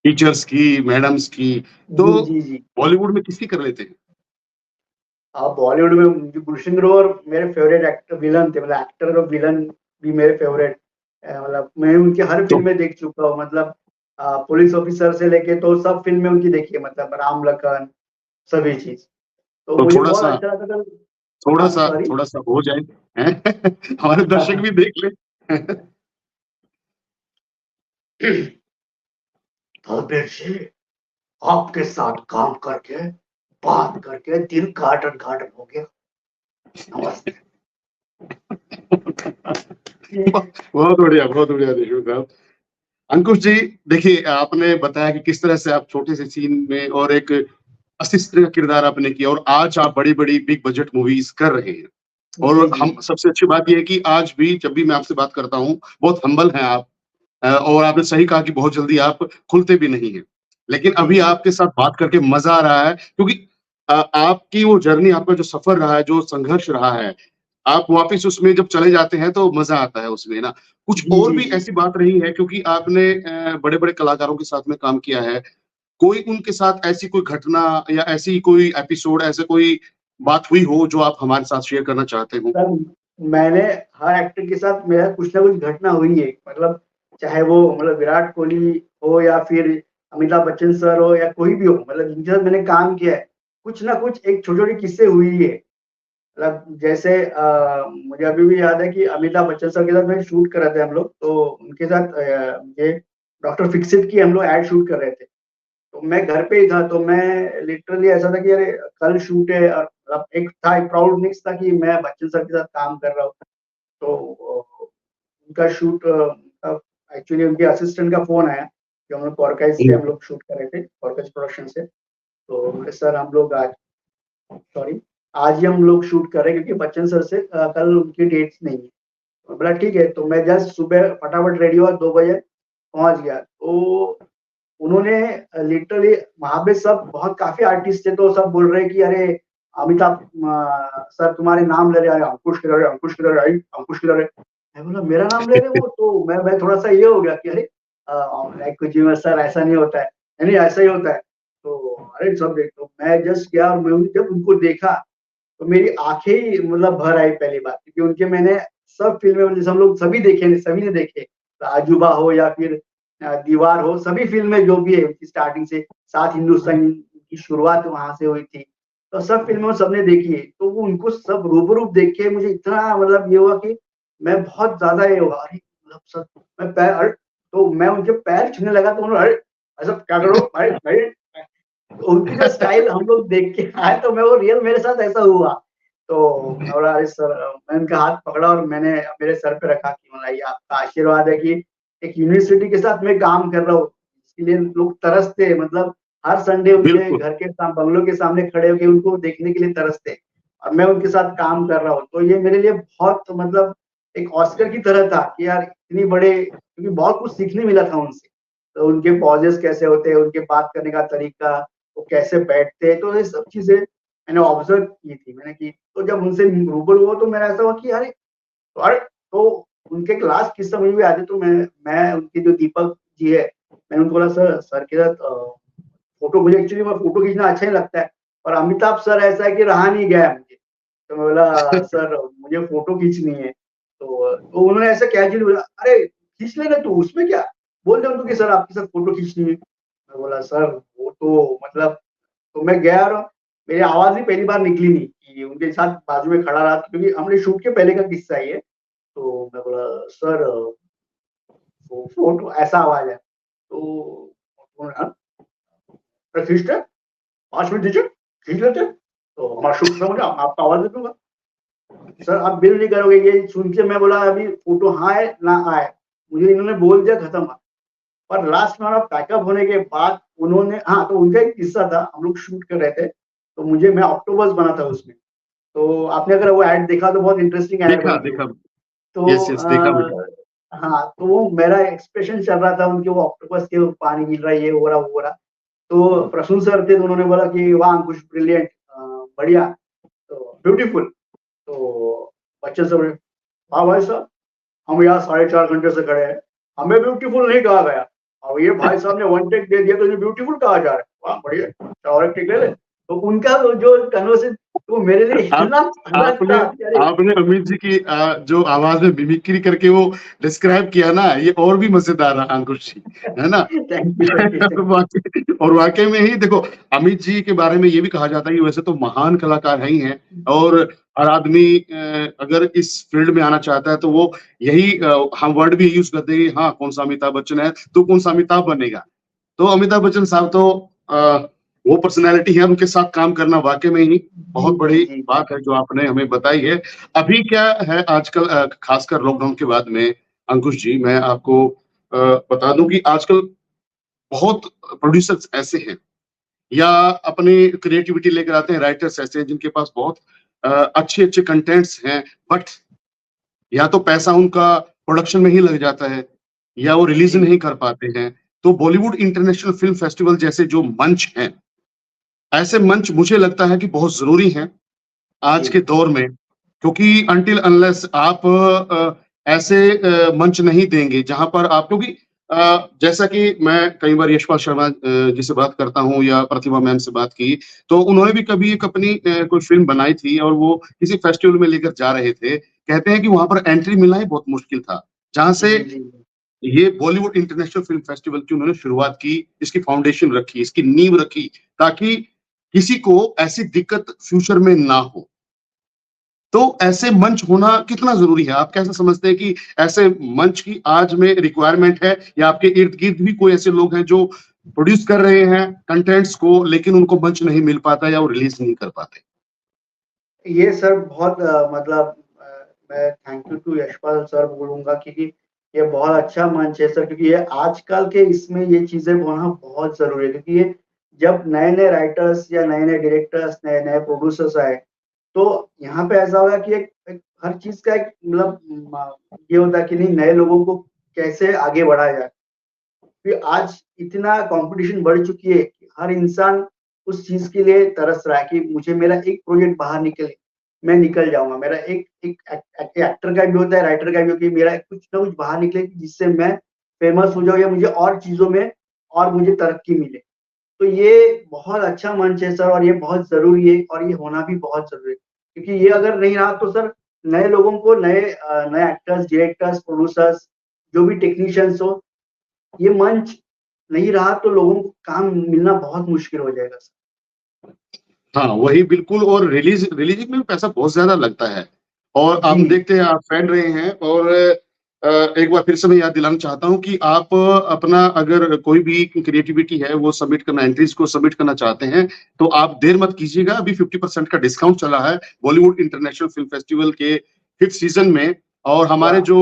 टीचर्स की, मैडम्स की। तो जी जी जी। बॉलीवुड में किसकी कर लेते हैं? आप बॉलीवुड में मुझे गुलशन ग्रोवर मेरे फेवरेट एक्टर विलन थे, मतलब एक्टर और विलन भी मेरे फेवरेट। मतलब मैं उनकी हर तो फिल्में देख चुका हूँ, मतलब पुलिस ऑफिसर से लेके तो सब फिल्में उनकी देखी है, मतलब राम लखन सभी चीज। तो तो मुझे थोड़ा बहुत सा अच्छा लगता था। थोड़ा हाँ सा सॉरी। थोड़ा सा हो जाए, हैं? हमारे दर्शक भी देख ले। तलबेर जी, आपके साथ काम करके बात करके दिल गार्डन गार्डन हो गया। नमस्ते। बहुत बढ़िया देशमुख साहब। अंकुश जी, देखिए आपने बताया कि किस तरह से आप छोटे से सीन में और एक असिस्टेंट का किरदार आपने किया, और आज आप बड़ी-बड़ी बिग बजट मूवीज कर रहे हैं। जी और जी हम सबसे अच्छी बात ये है कि आज भी जब भी मैं आपसे बात करता हूँ, बहुत हम्बल हैं आप। और आपने सही कहा कि बहुत जल्दी आप खुलते भी नहीं हैं। लेकिन जी अभी जी आपके साथ बात करके मज़ा आ रहा है, क्योंकि आपकी वो जर्नी, आपका जो सफ़र रहा है, जो संघर्ष रहा है, आप वापस उसमें जब चले जाते हैं तो मज़ा आता है उसमें ना। कुछ जी और जी भी जी। ऐसी बात रही है, क्योंकि आपने बड़े-बड़े कलाकारों के साथ में काम किया है। कोई उनके साथ ऐसी कोई घटना या ऐसी कोई एपिसोड, ऐसे कोई बात हुई हो जो आप हमारे साथ शेयर करना चाहते हो? सर, मैंने हर एक्टर के साथ मेरा कुछ ना कुछ घटना हुई है, मतलब चाहे वो मतलब विराट कोहली हो या फिर अमिताभ बच्चन सर हो या कोई भी हो, मतलब जिनके साथ मैंने काम किया है, कुछ ना कुछ एक छोटे छोटे किस्से हुई है। मतलब जैसे मुझे अभी भी याद है कि अमिताभ बच्चन सर के साथ में शूट कर रहे थे हम लोग, तो उनके साथ ये डॉक्टर फिक्सिट की हम लोग एड शूट कर रहे थे। तो मैं घर पे ही था, तो मैं लिटरली ऐसा था कि अरे कल शूट है, और मतलब एक था, एक प्राउडनेस था कि मैं बच्चन सर के साथ काम कर रहा हूँ। तो उनका शूट एक्चुअली उनके असिस्टेंट का फोन आया कि हम लोग कॉर्काइज से हम लोग शूट कर रहे थे, कॉर्काइज प्रोडक्शन से। तो बोले सर हम लोग आज, सॉरी, आज ही हम लोग शूट कर रहे हैं, क्योंकि बच्चन सर से कल उनकी डेट्स नहीं है। तो बोला ठीक है। तो मैं जस्ट सुबह फटाफट रेडी हुआ, 2 बजे पहुंच गया। तो उन्होंने लिटरली वहां पे सब बहुत काफी आर्टिस्ट थे, तो सब बोल रहे कि अरे अमिताभ सर तुम्हारे नाम ले रहे हैं, अंकुश किधर है, अंकुश किधर है, अंकुश किधर है। मैं बोला मेरा नाम ले रहे वो। तो मैं थोड़ा सा ये हो गया कि अरे लाइक जी में सर ऐसा नहीं होता है, नहीं ऐसा ही होता है। तो अरे सब देख, तो मैं जस्ट गया और मैं जब उनको देखा तो मेरी आंखें ही मतलब भर आई पहली बात, क्योंकि उनके मैंने सब फिल्में, जैसे हम लोग सभी देखे, सभी ने देखे, आजूबा हो या फिर दीवार हो, सभी फिल्में जो भी है उनकी स्टार्टिंग से, सात हिंदुस्तान की शुरुआत वहां से हुई थी। तो सब फिल्में सबने देखी है। तो वो उनको सब रूबरू देख के मुझे इतना मतलब ये हुआ कि मैं बहुत ज्यादा ये हुआ, अरे मतलब सर मैं पैर, अरे तो मैं उनके पैर छूने लगा, तो उन्होंने अरे ऐसा क्या करो भाई भाई। तो उनकी जो स्टाइल हम लोग देख के आए, तो मैं वो रियल मेरे साथ ऐसा हुआ। तो मैं बोला अरे सर, मैंने उनका हाथ पकड़ा और मैंने मेरे सर पे रखा कि मतलब ये आपका आशीर्वाद है कि एक यूनिवर्सिटी के साथ मैं काम कर रहा हूँ। इसके लिए लोग तरसते, मतलब हर संडे उनके बिल्कुल। घर के बंगलों के सामने खड़े होकर उनको देखने के लिए तरसते, और मैं उनके साथ काम कर रहा हूँ। तो ये मेरे लिए बहुत मतलब एक ऑस्कर की तरह था कि यार इतनी बड़े, क्योंकि बहुत कुछ सीखने मिला था उनसे। तो उनके पॉजेस कैसे होते हैं, उनके बात करने का तरीका, वो कैसे बैठते हैं, तो ये सब चीजें मैंने ऑब्जर्व की थी, मैंने की। तो जब उनसे रूबरू हुआ तो मेरा ऐसा हुआ कि अरे तो उनके एक लास्ट किस्सा मुझे भी याद है। तो मैं उनके जो दीपक जी है, मैंने उनको बोला सर के साथ फोटो, मुझे एक्चुअली मैं फोटो खींचना अच्छा ही लगता है, और अमिताभ सर ऐसा है कि रहा नहीं गया मुझे। तो मैं बोला सर मुझे फोटो खींचनी है। तो उन्होंने ऐसा कैजुअली बोला, अरे खींच लेना तू, उसमें क्या, बोल दे उनको कि सर आपके साथ फोटो खींचनी है। मैं बोला सर वो तो मतलब, तो मैं गया और मेरी आवाज ही पहली बार निकली नहीं कि उनके साथ बाजू में खड़ा रहा, क्योंकि हमने शूट के पहले का किस्सा है ये। तो मैं बोला सर फोटो, ऐसा आवाज है। तो उन्होंने, "हाँ, अरे खींचते, 5 मिनट दीजिए, खींच लेते हैं। तो हमारा शूट खत्म हो गया, आपका आवाज दे दूंगा। सर आप बिल नहीं करोगे, ये सुन के मैं बोला अभी फोटो हाँ आए ना आए, मुझे इन्होंने बोल दिया खत्म। और लास्ट में हमारा पैकअप होने के बाद उन्होंने, हाँ तो उनका एक किस्सा था, हम लोग शूट कर रहे थे, तो मैं ऑक्टोपस बना था उसमें। तो आपने अगर वो ऐड देखा तो बहुत इंटरेस्टिंग ऐड देखा बनी थी वो। देखा। तो यस यस, देखा बेटा। हाँ तो वो मेरा एक्सप्रेशन चल रहा था उनके, वो ऑक्टोपस के पानी गिर रहा है, ये हो रहा वो हो रहा। तो प्रसून सर थे, तो उन्होंने बोला कि वाह अंकुश ब्रिलियंट, बढ़िया, तो ब्यूटीफुल। तो बच्चे सब, हाँ भाई साहब हम यहाँ 4.5 घंटे से खड़े हैं, हमें ब्यूटीफुल नहीं कहा गया, और ये भाई साहब ने 1 टेक दे दिया तो ये ब्यूटीफुल कहा जा रहा है, वाह बढ़िया, अच्छा और एक टेक ले ले। तो उनका जो कन्वर्सेशन, तो मेरे लिए आप इतना अलग आपने था कि अरे आपने अमित जी की जो आवाज में मिमिक्री करके वो डिस्क्राइब किया ना, ये और भी मजेदार रहा अंकुश जी, है ना। Thank you thank you. और वाकई में ही देखो, अमित जी के बारे में ये भी कहा जाता है कि वैसे तो महान कलाकार है ही हैं, और हर आदमी अगर इस फील्ड में आना चाहता है तो वो यही हम वर्ड भी यूज करते हैं, हाँ कौन सा अमिताभ बच्चन है तो कौन सा अमिताभ बनेगा। तो अमिताभ बच्चन साहब तो वो पर्सनैलिटी है, उनके साथ काम करना वाकई में ही बहुत बड़ी जी बात है जो आपने हमें बताई है। अभी क्या है आजकल, खासकर लॉकडाउन के बाद में अंकुश जी, मैं आपको बता दूं कि आजकल बहुत प्रोड्यूसर्स ऐसे हैं या अपनी क्रिएटिविटी लेकर आते हैं, राइटर्स ऐसे हैं जिनके पास बहुत अच्छे अच्छे कंटेंट्स हैं, बट या तो पैसा उनका प्रोडक्शन में ही लग जाता है या वो रिलीज जी नहीं कर पाते हैं। तो बॉलीवुड इंटरनेशनल फिल्म फेस्टिवल जैसे जो मंच हैं, ऐसे मंच मुझे लगता है कि बहुत जरूरी हैं आज के जी दौर में, क्योंकि अनटिल अनलेस आप ऐसे मंच नहीं देंगे जहां पर आप, क्योंकि जैसा कि मैं कई बार यशपाल शर्मा जी से बात करता हूं या प्रतिभा मैम से बात की, तो उन्होंने भी कभी एक अपनी कोई फिल्म बनाई थी और वो किसी फेस्टिवल में लेकर जा रहे थे, कहते हैं कि वहां पर एंट्री मिलना ही बहुत मुश्किल था, जहां से जी जी ये बॉलीवुड इंटरनेशनल फिल्म फेस्टिवल की उन्होंने शुरुआत की, इसकी फाउंडेशन रखी, इसकी नींव रखी, ताकि किसी को ऐसी दिक्कत फ्यूचर में ना हो। तो ऐसे मंच होना कितना जरूरी है, आप कैसे समझते हैं कि ऐसे मंच की आज में रिक्वायरमेंट है, या आपके इर्द गिर्द भी कोई ऐसे लोग हैं जो प्रोड्यूस कर रहे हैं कंटेंट्स को लेकिन उनको मंच नहीं मिल पाता या वो रिलीज नहीं कर पाते? ये सर बहुत मतलब मैं thank you to Yashpal sir बोलूंगा, क्योंकि ये बहुत अच्छा मंच है सर, क्योंकि ये आजकल के इसमें ये चीजें होना बहुत जरूरी है, क्योंकि ये जब नए नए राइटर्स या नए नए डायरेक्टर्स, नए नए प्रोड्यूसर्स आए, तो यहाँ पे ऐसा होगा कि एक हर चीज का एक मतलब ये होता है कि नहीं, नए लोगों को कैसे आगे बढ़ाया जाए। फिर आज इतना कंपटीशन बढ़ चुकी है कि हर इंसान उस चीज के लिए तरस रहा है कि मुझे मेरा एक प्रोजेक्ट बाहर निकले, मैं निकल जाऊंगा। मेरा एक एक एक्टर का भी होता है, राइटर का भी होता है, मेरा कुछ ना कुछ बाहर निकले जिससे मैं फेमस हो जाऊं या मुझे और चीजों में और मुझे तरक्की मिले। तो ये बहुत अच्छा मंच है सर, और ये बहुत जरूरी है, और ये होना भी बहुत जरूरी है, क्योंकि ये अगर नहीं रहा तो सर नए लोगों को, नए नए एक्टर्स, डायरेक्टर्स, प्रोड्यूसर्स, जो भी टेक्नीशियंस हो, ये मंच नहीं रहा तो लोगों को काम मिलना बहुत मुश्किल हो जाएगा सर। हाँ वही बिल्कुल, और रिलीजिंग में भी पैसा बहुत ज्यादा लगता है, और जी हम देखते हैं आप फैल रहे हैं, और एक बार फिर से मैं याद दिलाना चाहता हूँ कि आप अपना अगर कोई भी क्रिएटिविटी है वो सबमिट करना, एंट्रीज को सबमिट करना चाहते हैं तो आप देर मत कीजिएगा। अभी 50% का डिस्काउंट चला है बॉलीवुड इंटरनेशनल फिल्म फेस्टिवल के 5th सीजन में। और हमारे जो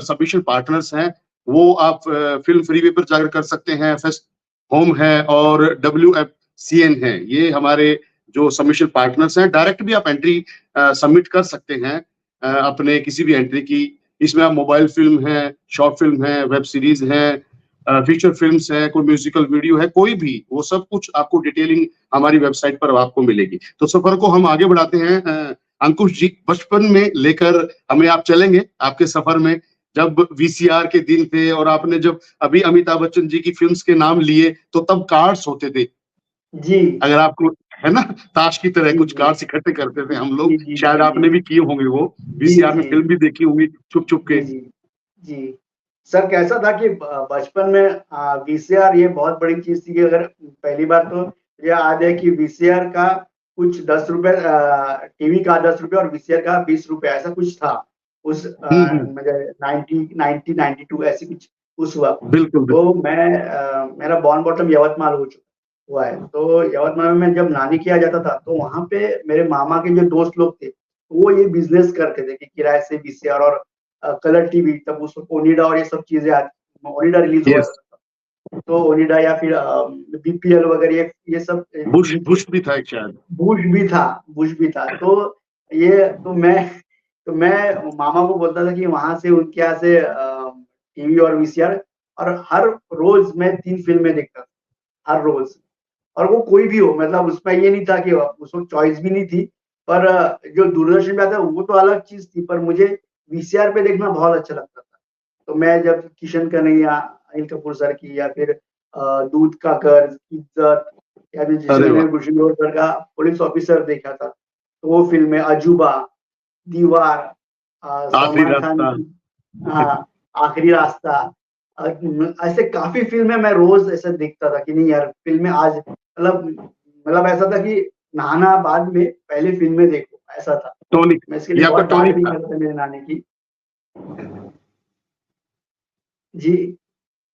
सबमिशन पार्टनर्स हैं वो आप फिल्म फ्रीवे पर जाकर कर सकते हैं, फेस्ट होम है और WFCN है, ये हमारे जो सबमिशन पार्टनर्स हैं। डायरेक्ट भी आप एंट्री सबमिट कर सकते हैं अपने किसी भी एंट्री की। इसमें आप मोबाइल फिल्म है, शॉर्ट फिल्म है, वेब सीरीज है, फीचर फिल्म्स है, कोई म्यूजिकल वीडियो है, कोई भी, वो सब कुछ आपको डिटेलिंग हमारी वेबसाइट पर आपको मिलेगी। तो सफर को हम आगे बढ़ाते हैं। अंकुश जी, बचपन में लेकर हमें आप चलेंगे आपके सफर में, जब VCR के दिन थे और आपने जब अभी अमिताभ बच्चन जी की फिल्म्स के नाम लिए तो तब कार्ड्स होते थे जी अगर आपको, है ना, ताश की तरह कुछ जी। कार्ड्स इकट्ठे करते थे हम लोग। जी, शायद जी, आपने भी किए होंगे वो, VCR में जी। फिल्म भी देखी होंगी छुप छुप के। जी जी सर, कैसा था कि बचपन में VCR ये बहुत बड़ी चीज थी कि अगर पहली बार तो ये याद है कि VCR का कुछ 10 रुपए, टीवी का 10 रुपए और VCR का 20 रुपए, ऐसा कुछ था उस मुझे 92 ऐसी कुछ उस वक्त। बिल्कुल तो मेरा बॉर्न बॉटम यवतमाल हुआ है, तो यवतमाल में जब नानी के यहाँ जाता था तो वहां पे मेरे मामा के जो दोस्त लोग थे वो ये बिजनेस करते थे कि किराए से VCR और कलर टीवी, तब उस वक्त ओनिडा और ये सब चीजें ओनिडा रिलीज हुआ Yes. था, तो ओनिडा या फिर BPL वगैरह ये सब बुश भी था एक शायद। बुश भी था। तो मैं मामा को बोलता था कि वहां से उनके यहाँ से टीवी और VCR, और हर रोज मैं 3 फिल्में देखता था, हर रोज। और वो कोई भी हो, मतलब उसमें ये नहीं था कि उस वक्त चॉइस भी नहीं थी, पर जो दूरदर्शन पे आता है वो तो अलग चीज थी, पर मुझे VCR पे देखना बहुत अच्छा लगता था। तो मैं जब किशन कन्हैया, अनिल कपूर सर की, या फिर दूध का कर्ज, इज्जत, या फिर जिसमें मैंने गुलशन सर का पुलिस ऑफिसर देखा था, तो वो फिल्में, अजूबा, दीवार, आखिरी सलमान खान रास्ता। की, हाँ, आखिरी रास्ता, ऐसे काफी फिल्में मैं रोज ऐसे देखता था कि नहीं यार फिल्में आज, मतलब ऐसा था कि नहाना बाद में, पहले फिल्में देखो, ऐसा था। टॉनिक, मैं इसके ये लिए आपका बहुत डांट टॉनिक भी था। खाता था मेरे नानी की। जी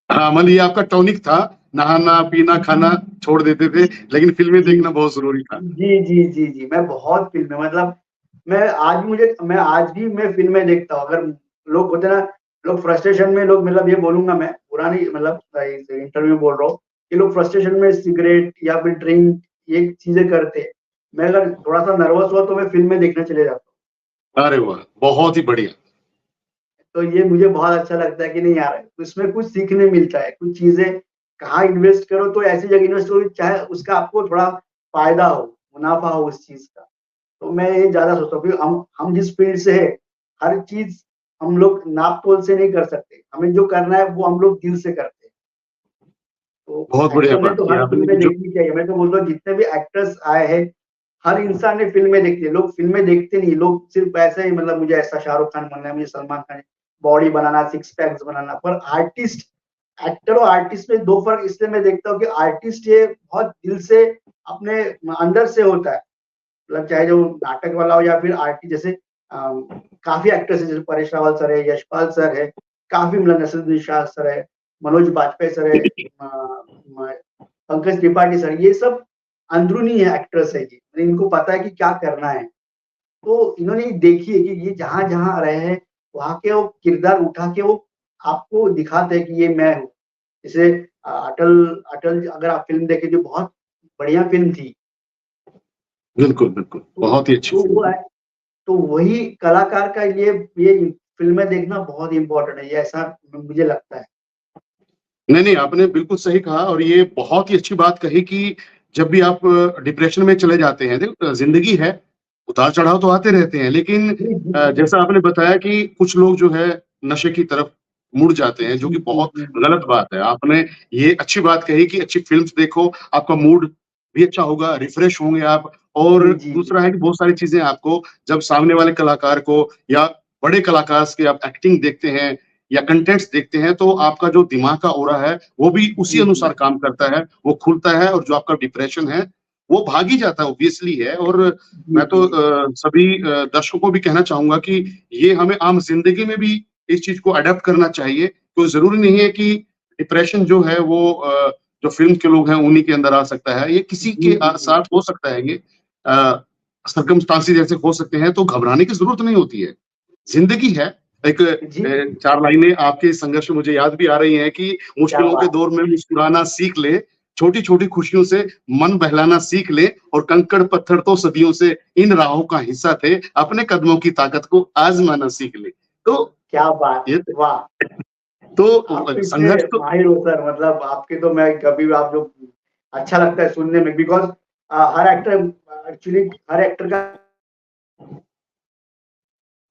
हाँ, मतलब ये आपका टॉनिक था, नहाना पीना खाना छोड़ देते थे, लेकिन फिल्में जी देखना बहुत जरूरी था। जी, मैं बहुत फिल्में, मतलब मैं आज भी मैं फिल्में देखता हूँ। अगर लोग होते ना, लोग फ्रस्ट्रेशन में, लोग, मतलब ये बोलूंगा मैं, बुरा नहीं, मतलब इंटरव्यू में बोल रहा हूँ कि लोग फ्रस्ट्रेशन में सिगरेट या फिर ड्रिंक ये चीजें करते हैं। मैं अगर थोड़ा सा नर्वस हुआ तो मैं फिल्में देखने चले जाता हूँ। अरे वाह, बहुत ही बढ़िया। तो ये मुझे बहुत अच्छा लगता है कि नहीं यार, उसमें कुछ सीखने मिलता है, कुछ चीजें कहाँ इन्वेस्ट करो तो ऐसी जगह इन्वेस्ट करो चाहे उसका आपको थोड़ा फायदा हो, मुनाफा हो उस चीज का। तो मैं ये ज्यादा सोचता हूँ कि हम जिस फील्ड से है, हर चीज हम लोग नाप तोल से नहीं कर सकते, हमें जो करना है वो हम लोग दिल से करते हैं। तो बहुत बढ़िया एक्टर ने बात तो की हर आपने फिल्में जो, देखनी चाहिए। मैं तो बोलता हूँ जितने भी एक्टर्स आए हैं, हर इंसान ने फिल्में देखी है। लोग फिल्में देखते नहीं, लोग सिर्फ ऐसे ही, मतलब मुझे ऐसा शाहरुख खान बनना है, मुझे सलमान खान बॉडी बनाना, 6 पैक्स बनाना। पर आर्टिस्ट, एक्टर और आर्टिस्ट में 2 फर्क इसलिए मैं देखता हूँ कि आर्टिस्ट ये बहुत दिल से, अपने अंदर से होता है, मतलब चाहे जो नाटक वाला हो या फिर आर्टिस्ट। जैसे काफी एक्टर्स है, जैसे परेश रावल सर है, यशपाल सर है, काफी, मतलब नसीरुद्दीन शाह सर है, मनोज बाजपेयी सर है, पंकज त्रिपाठी सर, ये सब अंदरूनी है एक्टर्स है ये, इनको पता है कि क्या करना है। तो इन्होंने देखी है कि ये जहां जहां रहे हैं वहां के वो किरदार उठा के वो आपको दिखाते हैं कि ये मैं हूँ। जैसे अटल अगर आप फिल्म देखें जो बहुत बढ़िया फिल्म थी। बिल्कुल बिल्कुल, बहुत ही अच्छी तो फिल्म। तो वही कलाकार का ये फिल्में देखना बहुत इंपॉर्टेंट है, ये ऐसा मुझे लगता है। नहीं नहीं, आपने बिल्कुल सही कहा और ये बहुत ही अच्छी बात कही कि जब भी आप डिप्रेशन में चले जाते हैं, देखो जिंदगी है, उतार चढ़ाव तो आते रहते हैं, लेकिन जैसा आपने बताया कि कुछ लोग जो है नशे की तरफ मुड़ जाते हैं, जो कि बहुत गलत बात है। आपने ये अच्छी बात कही कि अच्छी फिल्म्स देखो, आपका मूड भी अच्छा होगा, रिफ्रेश होंगे आप। और दूसरा है कि बहुत सारी चीजें आपको, जब सामने वाले कलाकार को या बड़े कलाकार की आप एक्टिंग देखते हैं या कंटेंट्स देखते हैं, तो आपका जो दिमाग का ऑरा है वो भी उसी अनुसार काम करता है, वो खुलता है, और जो आपका डिप्रेशन है वो भाग ही जाता है, ऑब्वियसली है। और मैं तो सभी दर्शकों को भी कहना चाहूंगा कि ये हमें आम जिंदगी में भी इस चीज को अडेप्ट करना चाहिए। तो जरूरी नहीं है कि डिप्रेशन जो है वो जो फिल्म के लोग हैं उन्हीं के अंदर आ सकता है, ये किसी के साथ हो सकता है, ये सर्कमस्टांसेस जैसे हो सकते हैं, तो घबराने की जरूरत नहीं होती है। जिंदगी है एक चार लाइनें आपके संघर्ष में मुझे याद भी आ रही हैं कि मुश्किलों के दौर में मुस्कुराना सीख ले, छोटी छोटी खुशियों से मन बहलाना सीख ले, और कंकड़ पत्थर तो सदियों से इन राहों का हिस्सा थे, अपने कदमों की ताकत को आजमाना सीख ले। तो क्या बात, ये वाह। तो संघर्ष तो माहिर हो सर, मतलब आपके तो मैं कभी भी आप लोग अच्छा लगता है सुनने में, बिकॉज हर एक्टर का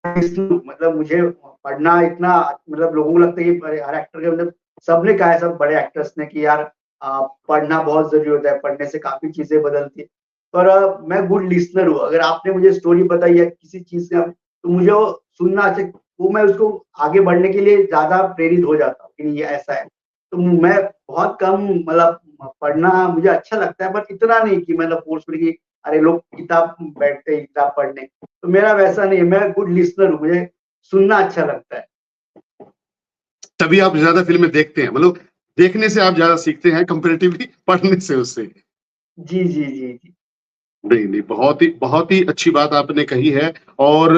मतलब मुझे पढ़ना इतना, मतलब लोगों को लगता है कि हर एक्टर के मतलब सबने कहा है, सब बड़े एक्टर्स ने कि यार पढ़ना बहुत जरूरी होता है, पढ़ने से काफी चीजें बदलती है। पर मैं गुड लिसनर हूँ, अगर आपने मुझे स्टोरी बताई है किसी चीज से, तो मुझे वो सुनना अच्छा, वो मैं उसको आगे बढ़ने के लिए ज्यादा प्रेरित हो जाता हूँ कि ये ऐसा है। तो मैं बहुत कम, मतलब पढ़ना मुझे अच्छा लगता है, पर इतना नहीं कि मतलब फोर्सफुली कि अरे लोग किताब बैठते हैं किताब पढ़ने, तो मेरा वैसा नहीं है। मैं गुड लिसनर हूँ, मुझे सुनना अच्छा लगता है। तभी आप ज्यादा फिल्में देखते हैं, मतलब देखने से आप ज्यादा सीखते हैं कंपैरेटिवली पढ़ने से उससे। जी जी जी जी। नहीं, बहुत ही अच्छी बात आपने कही है। और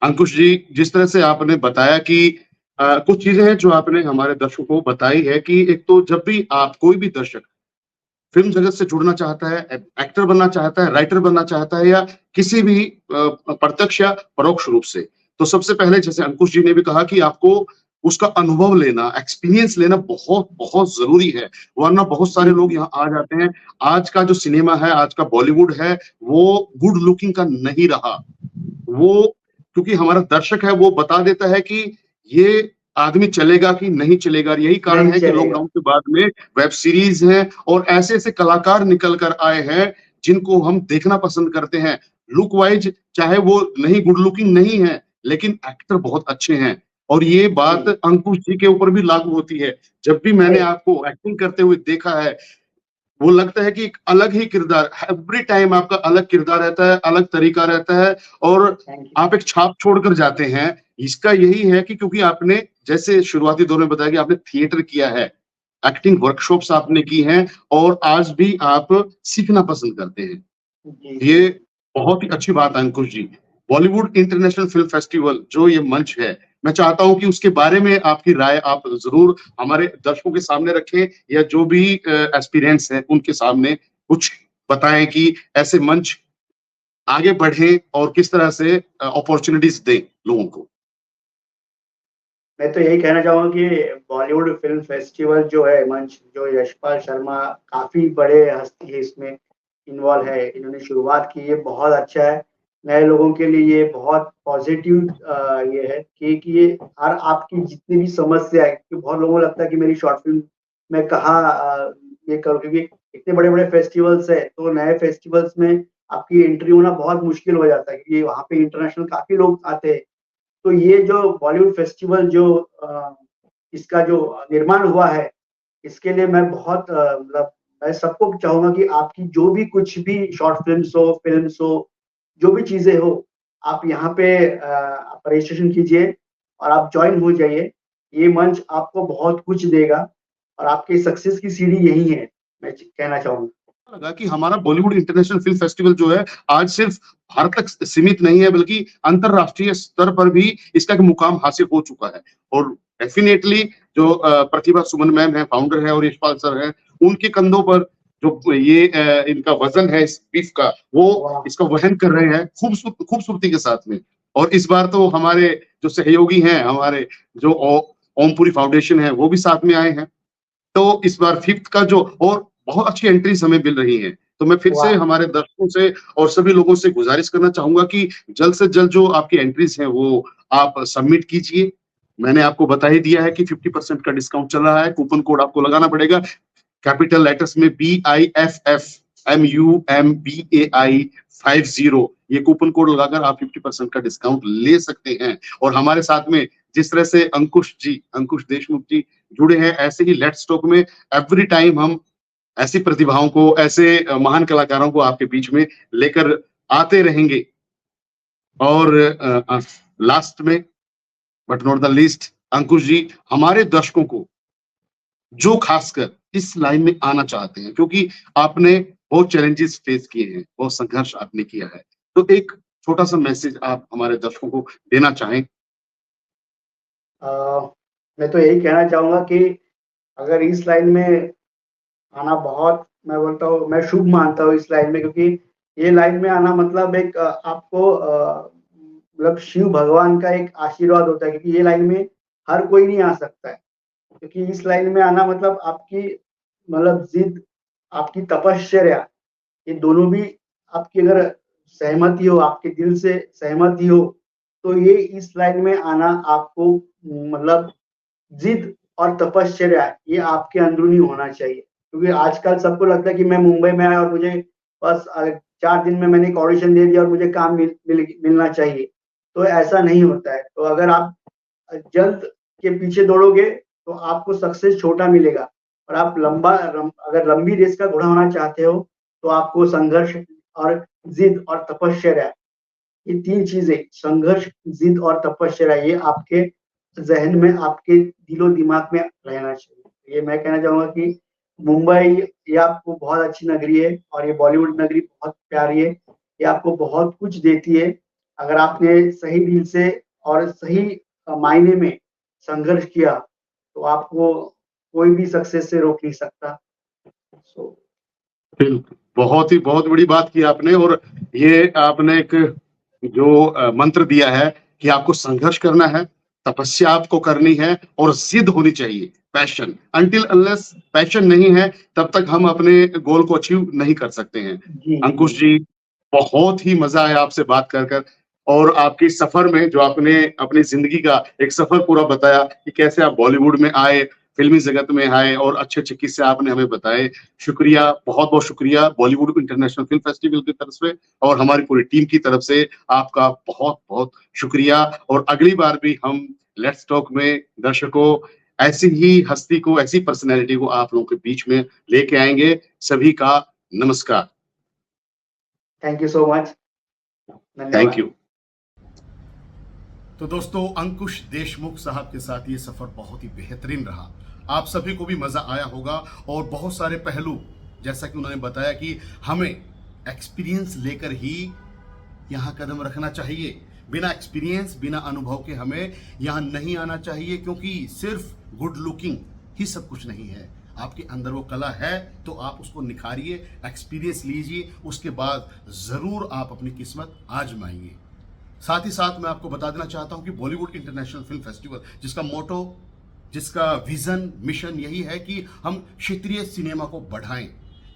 अंकुश जी, जिस तरह से आपने बताया कि कुछ चीजें हैं जो आपने हमारे दर्शकों को बताई है कि एक तो जब भी आप, कोई भी दर्शक फिल्म जगत से जुड़ना चाहता है, एक्टर बनना चाहता है, राइटर बनना चाहता है, या किसी भी प्रत्यक्ष या परोक्ष रूप से, तो सबसे पहले जैसे अंकुश जी ने भी कहा कि आपको उसका अनुभव लेना, एक्सपीरियंस लेना बहुत बहुत जरूरी है, वरना बहुत सारे लोग यहाँ आ जाते हैं। आज का जो सिनेमा है, आज का बॉलीवुड है, वो गुड लुकिंग का नहीं रहा। वो क्योंकि हमारा दर्शक है, वो बता देता है कि ये आदमी चलेगा कि नहीं चलेगा। यही कारण है कि लॉकडाउन के बाद में वेब सीरीज हैं और ऐसे ऐसे कलाकार निकल कर आए हैं जिनको हम देखना पसंद करते हैं। लुक वाइज चाहे वो नहीं, गुड लुकिंग नहीं है, लेकिन एक्टर बहुत अच्छे हैं। और ये बात अंकुश जी के ऊपर भी लागू होती है। जब भी मैंने आपको एक्टिंग करते हुए देखा है, वो लगता है कि एक अलग ही किरदार, एवरी टाइम आपका अलग किरदार रहता है, अलग तरीका रहता है, और आप एक छाप छोड़कर जाते हैं। इसका यही है कि क्योंकि आपने जैसे शुरुआती दौर में बताया कि आपने थिएटर किया है, एक्टिंग वर्कशॉप्स आपने की हैं, और आज भी आप सीखना पसंद करते हैं। ये बहुत ही अच्छी बात है अंकुश जी। बॉलीवुड इंटरनेशनल फिल्म फेस्टिवल जो ये मंच है, मैं चाहता हूं कि उसके बारे में आपकी राय आप जरूर हमारे दर्शकों के सामने रखें, या जो भी एस्पिरेंट्स हैं उनके सामने कुछ बताएं कि ऐसे मंच आगे बढ़े और किस तरह से अपॉर्चुनिटीज दें लोगों को। मैं तो यही कहना चाहूंगा कि बॉलीवुड फिल्म फेस्टिवल जो है मंच, जो यशपाल शर्मा काफी बड़े हस्ती है इसमें इन्वॉल्व है, इन्होंने शुरुआत की, ये बहुत अच्छा है। नए लोगों के लिए ये बहुत पॉजिटिव ये है कि ये हर आपकी जितनी भी समस्या है, कि बहुत लोगों को लगता है कि मेरी शॉर्ट फिल्म मैं कहाँ ये करूँ, क्योंकि इतने बड़े बड़े फेस्टिवल्स है, तो नए फेस्टिवल्स में आपकी एंट्री होना बहुत मुश्किल हो जाता है, क्योंकि वहाँ पे इंटरनेशनल काफी लोग आते हैं। तो ये जो बॉलीवुड फेस्टिवल जो इसका जो निर्माण हुआ है, इसके लिए मैं बहुत मतलब मैं सबको चाहूंगा कि आपकी जो भी कुछ भी शॉर्ट फिल्म्स हो, जो भी चीजें हो, आप यहाँ पे आप रजिस्ट्रेशन कीजिए और आप ज्वाइन हो जाइए। ये मंच आपको बहुत कुछ देगा और आपकी सक्सेस की सीढ़ी यही है, मैं कहना चाहूंगा। लगा कि हमारा बॉलीवुड इंटरनेशनल फिल्म फेस्टिवल जो है आज सिर्फ भारत तक सीमित नहीं है, बल्कि अंतरराष्ट्रीय स्तर पर भी इसका एक मुकाम हासिल हो चुका है। और डेफिनेटली जो प्रतिभा सुमन मैम है, फाउंडर है, और यशपाल सर है, उनके कंधों पर जो ये इनका वजन है इस बीफ का, वो इसका वहन कर रहे हैं खूबसूरती के साथ में। और इस बार तो हमारे जो सहयोगी हैं, हमारे जो ओमपुरी फाउंडेशन है, वो भी साथ में आए हैं। तो इस बार 5th का जो, और बहुत अच्छी एंट्रीज हमें मिल रही हैं। तो मैं फिर से हमारे दर्शकों से और सभी लोगों से गुजारिश करना चाहूंगा कि जल्द से जल्द जो आपकी एंट्रीज हैं वो आप सबमिट कीजिए। मैंने आपको बता ही दिया है कि 50% का डिस्काउंट चल रहा है। कूपन कोड आपको लगाना पड़ेगा कैपिटल लेटर्स में BIFFMUMBAI50। ये कूपन कोड लगाकर आप 50% का डिस्काउंट ले सकते हैं। और हमारे साथ में जिस तरह से अंकुश देशमुख जी जुड़े हैं, ऐसे ही लेट्स टॉक में एवरी टाइम हम ऐसी प्रतिभाओं को, ऐसे महान कलाकारों को आपके बीच में लेकर आते रहेंगे। और लास्ट में बट नॉट द लीस्ट अंकुश जी, हमारे दर्शकों को जो खासकर इस लाइन में आना चाहते हैं, क्योंकि आपने बहुत चैलेंजेस फेस किए हैं, बहुत संघर्ष आपने किया है, तो एक छोटा सा मैसेज आप हमारे दर्शकों को देना चाहें। मैं तो यही कहना चाहूंगा कि अगर इस लाइन में आना बहुत, मैं बोलता हूँ, मैं शुभ मानता हूँ इस लाइन में, क्योंकि ये लाइन में आना मतलब एक आपको मतलब शिव भगवान का एक आशीर्वाद होता है, क्योंकि ये लाइन में हर कोई नहीं आ सकता है। क्योंकि इस लाइन में आना मतलब आपकी मतलब जिद, आपकी तपश्चर्या, ये दोनों भी आपकी अगर सहमति हो, आपके दिल से सहमति हो, तो ये इस लाइन में आना आपको मतलब जिद और तपश्चर्या ये आपके अंदरूनी होना चाहिए। क्योंकि आजकल सबको लगता है कि मैं मुंबई में आया और मुझे बस 4 दिन में मैंने एक ऑडिशन दे दिया और मुझे काम मिलना चाहिए, तो ऐसा नहीं होता है। तो अगर आप जल्द के पीछे दौड़ोगे तो आपको सक्सेस छोटा मिलेगा, और आप अगर लंबी रेस का घोड़ा होना चाहते हो तो आपको संघर्ष और जिद और तपश्चर्या, ये 3 चीजें, संघर्ष, जिद और तपश्चर्या, ये आपके जहन में, आपके दिलो दिमाग में रहना चाहिए। ये मैं कहना चाहूंगा कि मुंबई ये आपको बहुत अच्छी नगरी है, और ये बॉलीवुड नगरी बहुत प्यारी है, ये आपको बहुत कुछ देती है। अगर आपने सही दिल से और सही मायने में संघर्ष किया तो आपको कोई भी सक्सेस से रोक नहीं सकता। बहुत बड़ी बात की आपने, और ये आपने एक जो मंत्र दिया है कि आपको संघर्ष करना है, तपस्या आपको करनी है, और जिद होनी चाहिए, पैशन। अनटिल अनलेस पैशन नहीं है तब तक हम अपने गोल को अचीव नहीं कर सकते हैं। अंकुश जी, बहुत ही मजा आया आपसे बात कर और आपकी सफर में जो आपने अपनी जिंदगी का एक सफर पूरा बताया कि कैसे आप बॉलीवुड में आए, फिल्मी जगत में आए, और अच्छे अच्छे किस्से आपने हमें बताए। शुक्रिया, बहुत बहुत शुक्रिया बॉलीवुड इंटरनेशनल फिल्म फेस्टिवल की तरफ से और हमारी पूरी टीम की तरफ से आपका बहुत बहुत शुक्रिया। और अगली बार भी हम लेट्स टॉक में दर्शकों ऐसी ही हस्ती को, ऐसी पर्सनैलिटी को आप लोगों के बीच में लेके आएंगे। सभी का नमस्कार। Thank you so much. Thank you. तो दोस्तों, अंकुश देशमुख साहब के साथ ये सफर बहुत ही बेहतरीन रहा। आप सभी को भी मजा आया होगा, और बहुत सारे पहलू, जैसा कि उन्होंने बताया कि हमें एक्सपीरियंस लेकर ही यहाँ कदम रखना चाहिए। बिना एक्सपीरियंस, बिना अनुभव के हमें यहाँ नहीं आना चाहिए, क्योंकि सिर्फ गुड लुकिंग ही सब कुछ नहीं है। आपके अंदर वो कला है तो आप उसको निखारिए, एक्सपीरियंस लीजिए, उसके बाद जरूर आप अपनी किस्मत आजमाइए। साथ ही साथ मैं आपको बता देना चाहता हूं कि बॉलीवुड इंटरनेशनल फिल्म फेस्टिवल, जिसका मोटो, जिसका विजन, मिशन यही है कि हम क्षेत्रीय सिनेमा को बढ़ाएं।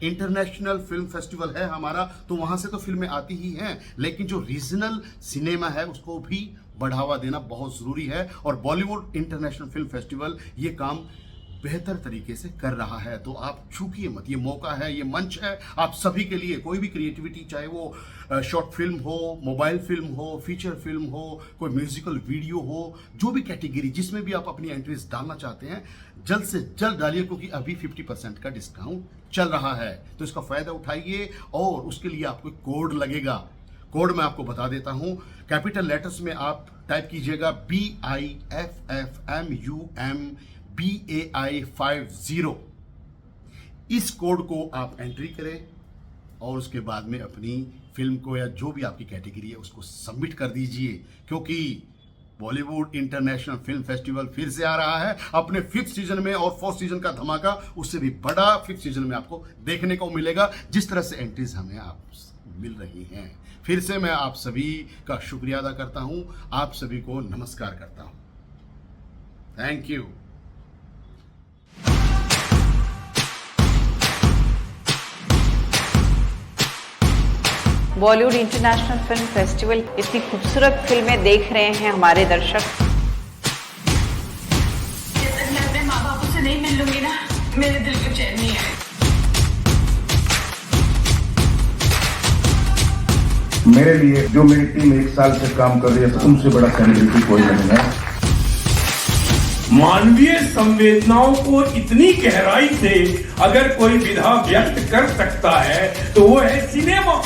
इंटरनेशनल फिल्म फेस्टिवल है हमारा, तो वहां से तो फिल्में आती ही हैं, लेकिन जो रीजनल सिनेमा है उसको भी बढ़ावा देना बहुत जरूरी है, और बॉलीवुड इंटरनेशनल फिल्म फेस्टिवल ये काम बेहतर तरीके से कर रहा है। तो आप चूकिए मत, ये मौका है, ये मंच है आप सभी के लिए। कोई भी क्रिएटिविटी, चाहे वो शॉर्ट फिल्म हो, मोबाइल फिल्म हो, फीचर फिल्म हो, कोई म्यूजिकल वीडियो हो, जो भी कैटेगरी जिसमें भी आप अपनी एंट्रीज डालना चाहते हैं, जल्द से जल्द डालिए, क्योंकि अभी 50% का डिस्काउंट चल रहा है। तो इसका फायदा उठाइए, और उसके लिए आपको कोड लगेगा। कोड मैं आपको बता देता हूं, कैपिटल लेटर्स में आप टाइप कीजिएगा BIFFMUMBAI50। इस कोड को आप एंट्री करें, और उसके बाद में अपनी फिल्म को या जो भी आपकी कैटेगरी है उसको सबमिट कर दीजिए, क्योंकि बॉलीवुड इंटरनेशनल फिल्म फेस्टिवल फिर से आ रहा है अपने 5th सीजन में, और 4th सीजन का धमाका उससे भी बड़ा 5th सीजन में आपको देखने को मिलेगा, जिस तरह से एंट्रीज हमें आप मिल रही हैं। फिर से मैं आप सभी का शुक्रिया अदा करता हूं, आप सभी को नमस्कार करता हूं। Thank you. Bollywood international film festival, इतनी खूबसूरत फिल्में देख रहे हैं हमारे दर्शक। जब तक मैं अपने माँ बापों से नहीं मिल लूंगी ना, मेरे दिल को चैन नहीं आएगा। मेरे लिए जो मेरी टीम 1 साल से काम कर रही है, उनसे बड़ा सेलिब्रिटी कोई नहीं है। मानवीय संवेदनाओं को इतनी गहराई से अगर कोई विधा व्यक्त कर सकता है तो वो है सिनेमा।